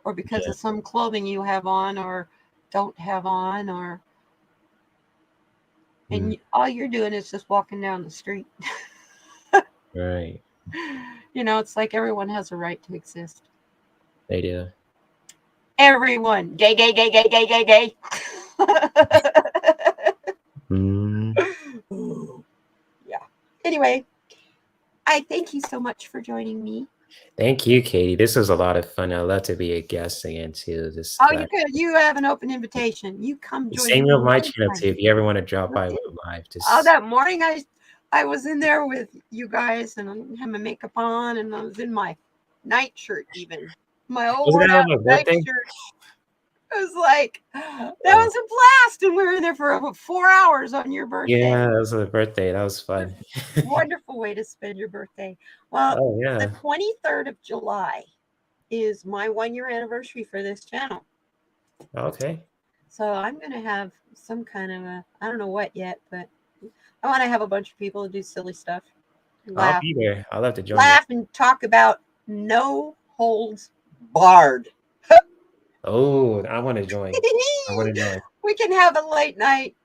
[SPEAKER 2] or because of some clothing you have on or don't have on, and all you're doing is just walking down the street.
[SPEAKER 1] Right.
[SPEAKER 2] It's like everyone has a right to exist.
[SPEAKER 1] They do.
[SPEAKER 2] Everyone. Gay. Yeah. Anyway, I thank you so much for joining me.
[SPEAKER 1] Thank you, Katie. This was a lot of fun. I'd love to be a guest again too.
[SPEAKER 2] You have an open invitation. You come join me.
[SPEAKER 1] Same with my channel too. If you ever want to drop by live,
[SPEAKER 2] that morning I was in there with you guys, and I had my makeup on, and I was in my night shirt even. my old
[SPEAKER 1] Was
[SPEAKER 2] worn
[SPEAKER 1] that on
[SPEAKER 2] out
[SPEAKER 1] my
[SPEAKER 2] night
[SPEAKER 1] birthday?
[SPEAKER 2] shirt. It was like, that
[SPEAKER 1] Oh,
[SPEAKER 2] was a blast. And we were in there for about 4 hours on your birthday.
[SPEAKER 1] yeah, that was my birthday. That was fun.
[SPEAKER 2] Wonderful way to spend your birthday. Well,
[SPEAKER 1] Oh
[SPEAKER 2] the
[SPEAKER 1] yeah.
[SPEAKER 2] 23rd of July is my 1 year anniversary for this channel.
[SPEAKER 1] Okay.
[SPEAKER 2] So I'm going to have some kind of I don't know what yet, but I want to have a bunch of people do silly stuff,
[SPEAKER 1] I'll
[SPEAKER 2] laugh,
[SPEAKER 1] be there. I'll have to join you.
[SPEAKER 2] laugh and talk about no holds barred.
[SPEAKER 1] Oh, I want to join. I want to join.
[SPEAKER 2] We can have a late night.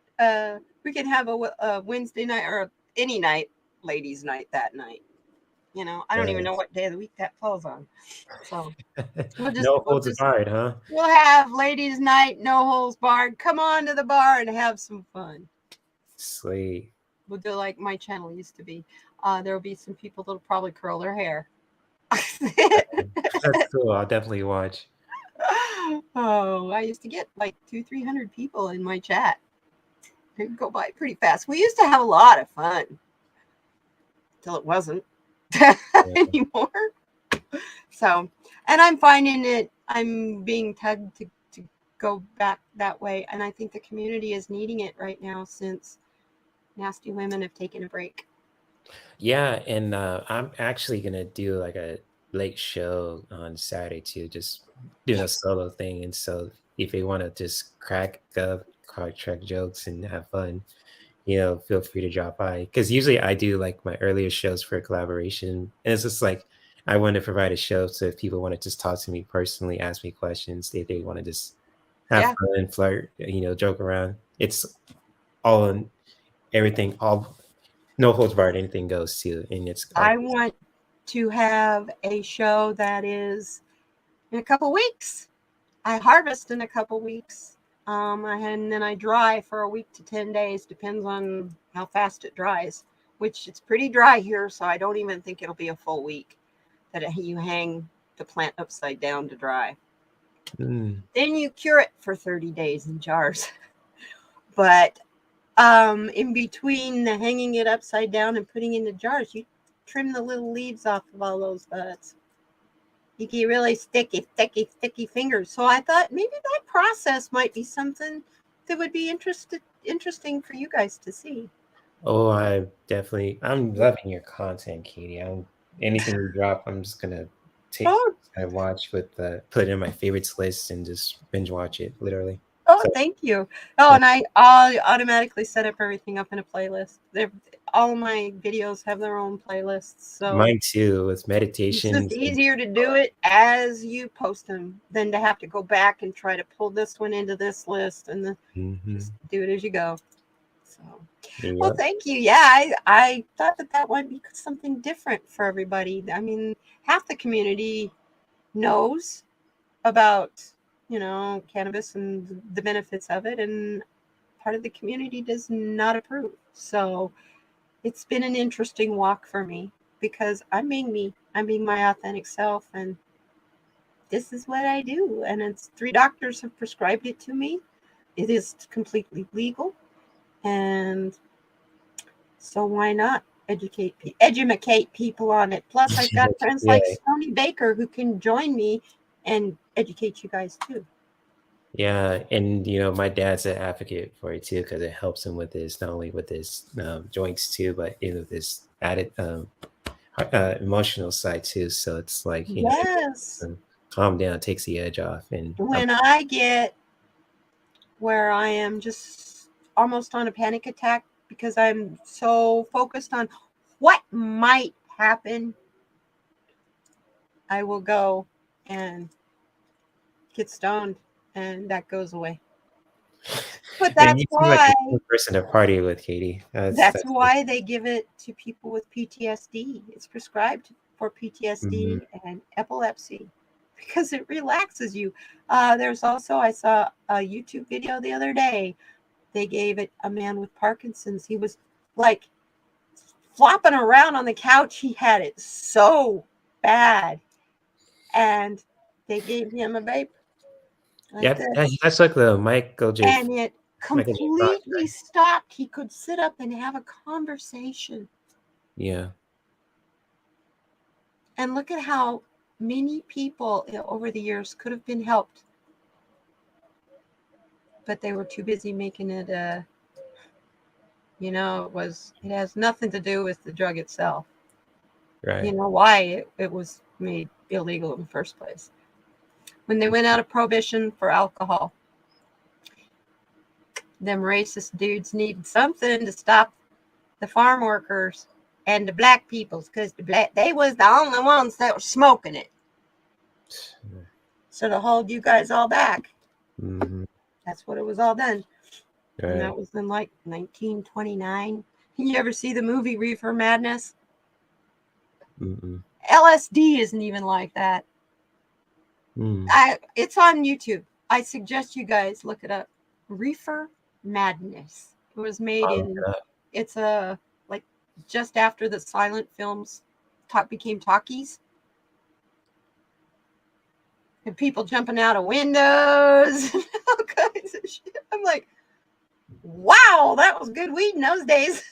[SPEAKER 2] We can have a Wednesday night or any night, ladies' night that night. You know, I don't even know
[SPEAKER 1] Yes.
[SPEAKER 2] what day of the week that falls on. So we'll just
[SPEAKER 1] No holds barred, huh?
[SPEAKER 2] we'll have ladies' night, no holes barred. Come on to the bar and have some fun.
[SPEAKER 1] Sweet.
[SPEAKER 2] We'll do like my channel used to be. There will be some people that'll probably curl their hair.
[SPEAKER 1] That's cool. I'll definitely watch.
[SPEAKER 2] Oh, I used to get like 300 people in my chat. It'd go by pretty fast. We used to have a lot of fun till it wasn't anymore. So, and I'm finding it, I'm being tugged to go back that way. And I think the community is needing it right now since nasty women have taken a break.
[SPEAKER 1] Yeah, and I'm actually gonna do like a late show on Saturday too, just doing a solo thing. And so if they want to just crack jokes and have fun, feel free to drop by. Because usually I do like my earlier shows for a collaboration, and it's just like I want to provide a show so if people want to just talk to me personally, ask me questions, they want to just have
[SPEAKER 2] Yeah.
[SPEAKER 1] fun, flirt, joke around. It's all in everything, all no holds barred, anything goes too, and it's all.
[SPEAKER 2] I want to have a show that is in a couple weeks. I harvest in a couple weeks. And then I dry for a week to 10 days, depends on how fast it dries, which it's pretty dry here, so I don't even think it'll be a full week that you hang the plant upside down to dry.
[SPEAKER 1] Mm.
[SPEAKER 2] Then you cure it for 30 days in jars. But in between the hanging it upside down and putting in the jars, you trim the little leaves off of all those buds. You get really sticky fingers. So I thought maybe that process might be something that would be interesting for you guys to see.
[SPEAKER 1] Oh, I'm loving your content, Katie. Anything you drop, I'm just gonna take
[SPEAKER 2] Oh,
[SPEAKER 1] and watch put it in my favorites list and just binge watch it, literally.
[SPEAKER 2] oh,
[SPEAKER 1] So
[SPEAKER 2] thank you. Oh,
[SPEAKER 1] yeah,
[SPEAKER 2] and I'll automatically set up everything up in a playlist. All my videos have their own playlists, so
[SPEAKER 1] mine too, with
[SPEAKER 2] it's just
[SPEAKER 1] meditations and
[SPEAKER 2] easier to do it as you post them than to have to go back and try to pull this one into this list and just do it as you go. So, well,
[SPEAKER 1] yeah.
[SPEAKER 2] thank you. Yeah, I thought that might be something different for everybody. I mean, half the community knows about, cannabis and the benefits of it, and part of the community does not approve. So it's been an interesting walk for me because I'm being me. I'm being my authentic self, and this is what I do. And it's 3 doctors have prescribed it to me. It is completely legal, and so why not educate people on it? Plus, I've got friends
[SPEAKER 1] Yeah,
[SPEAKER 2] like Stony Baker who can join me and educate you guys too.
[SPEAKER 1] yeah, and my dad's an advocate for it too because it helps him with his not only with his joints too, but with his added emotional side too. So it's like it helps
[SPEAKER 2] Yes.
[SPEAKER 1] him calm down, takes the edge off, and
[SPEAKER 2] When I get where I am just almost on a panic attack because I'm so focused on what might happen, I will go and get stoned and that goes away. But
[SPEAKER 1] and you
[SPEAKER 2] that's
[SPEAKER 1] seem like a
[SPEAKER 2] why
[SPEAKER 1] cool person to party with, Katie.
[SPEAKER 2] That's
[SPEAKER 1] That's
[SPEAKER 2] why they give it to people with PTSD. It's prescribed for
[SPEAKER 1] Mhm.
[SPEAKER 2] PTSD and epilepsy because it relaxes you. There's also, I saw a YouTube video the other day. They gave it a man with Parkinson's. He was like flopping around on the couch. He had it so bad. And they gave him a vape like
[SPEAKER 1] Yeah,
[SPEAKER 2] this.
[SPEAKER 1] that's like the
[SPEAKER 2] And it
[SPEAKER 1] Michael J. Fox,
[SPEAKER 2] completely
[SPEAKER 1] right?
[SPEAKER 2] stopped. He could sit up and have a conversation.
[SPEAKER 1] Yeah.
[SPEAKER 2] And look at how many people over the years could have been helped, but they were too busy making it it has nothing to do with the drug itself.
[SPEAKER 1] Right.
[SPEAKER 2] You know why it was made illegal in the first place. When they went out of prohibition for alcohol, them racist dudes needed something to stop the farm workers and the black peoples, because they was the only ones that were smoking it. So to hold you guys all back, that's what it was all done. Right. And that was in like 1929. You ever see the movie Reefer Madness? LSD isn't even like that. It's on YouTube. I suggest you guys look it up. Reefer Madness. It was made it's like just after the silent films became talkies. And people jumping out of windows and all kinds of shit. I'm like, wow, that was good weed in those days.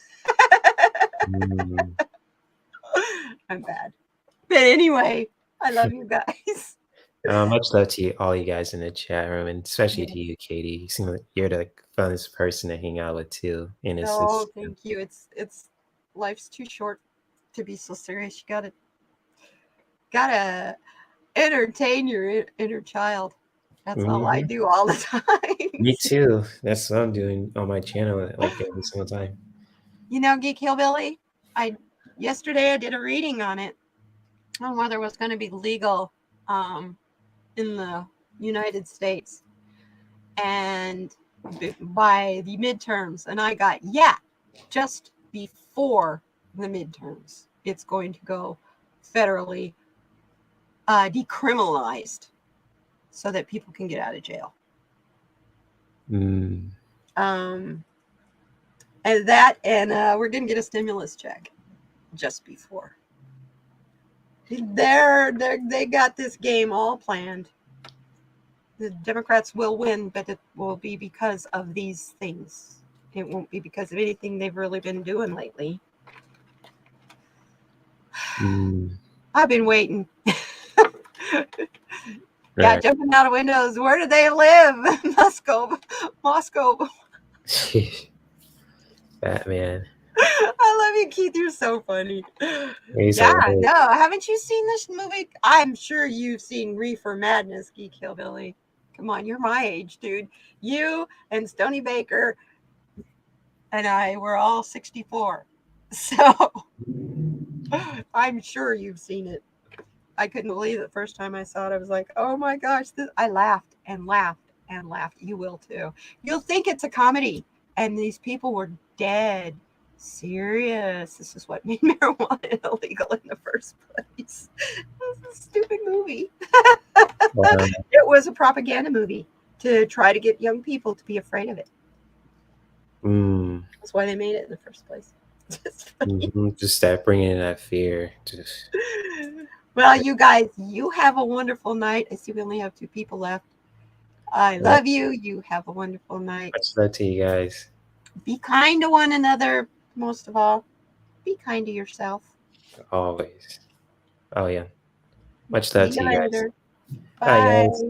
[SPEAKER 2] I'm bad. But anyway, I love you guys.
[SPEAKER 1] Much love to all you guys in the chat room, and especially to you, Katie. You seem like you're the funnest person to hang out with too. And
[SPEAKER 2] thank you. It's life's too short to be so serious. You gotta entertain your inner child. That's all I do all the time.
[SPEAKER 1] Me too. That's what I'm doing on my channel like every single time.
[SPEAKER 2] You know, Geek Hillbilly, yesterday I did a reading on it, on whether it was going to be legal in the United States and by the midterms, and I got just before the midterms it's going to go federally decriminalized so that people can get out of jail. And we're gonna get a stimulus check just before. They got this game all planned. The Democrats will win, but it will be because of these things. It won't be because of anything they've really been doing lately. I've been waiting. Yeah, jumping out of windows. Where do they live? Moscow.
[SPEAKER 1] Batman.
[SPEAKER 2] I love you, Keith. You're so funny. No, haven't you seen this movie? I'm sure you've seen Reefer Madness, Geek Hillbilly. Come on, you're my age, dude. You and Stony Baker and I were all 64. So I'm sure you've seen it. I couldn't believe it the first time I saw it. I was like, oh my gosh. I laughed and laughed and laughed. You will too. You'll think it's a comedy. And these people were dead serious. This is what made marijuana illegal in the first place. This is a stupid movie. It was a propaganda movie to try to get young people to be afraid of it. That's why they made it in the first place.
[SPEAKER 1] Just that bringing in that fear.
[SPEAKER 2] Well, you guys, you have a wonderful night. I see we only have 2 people left. I love you. You have a wonderful night.
[SPEAKER 1] Much love to you guys.
[SPEAKER 2] Be kind to one another. Most of all, be kind to yourself.
[SPEAKER 1] Always. Oh, yeah. Much love to you guys.
[SPEAKER 2] Bye. Bye, guys.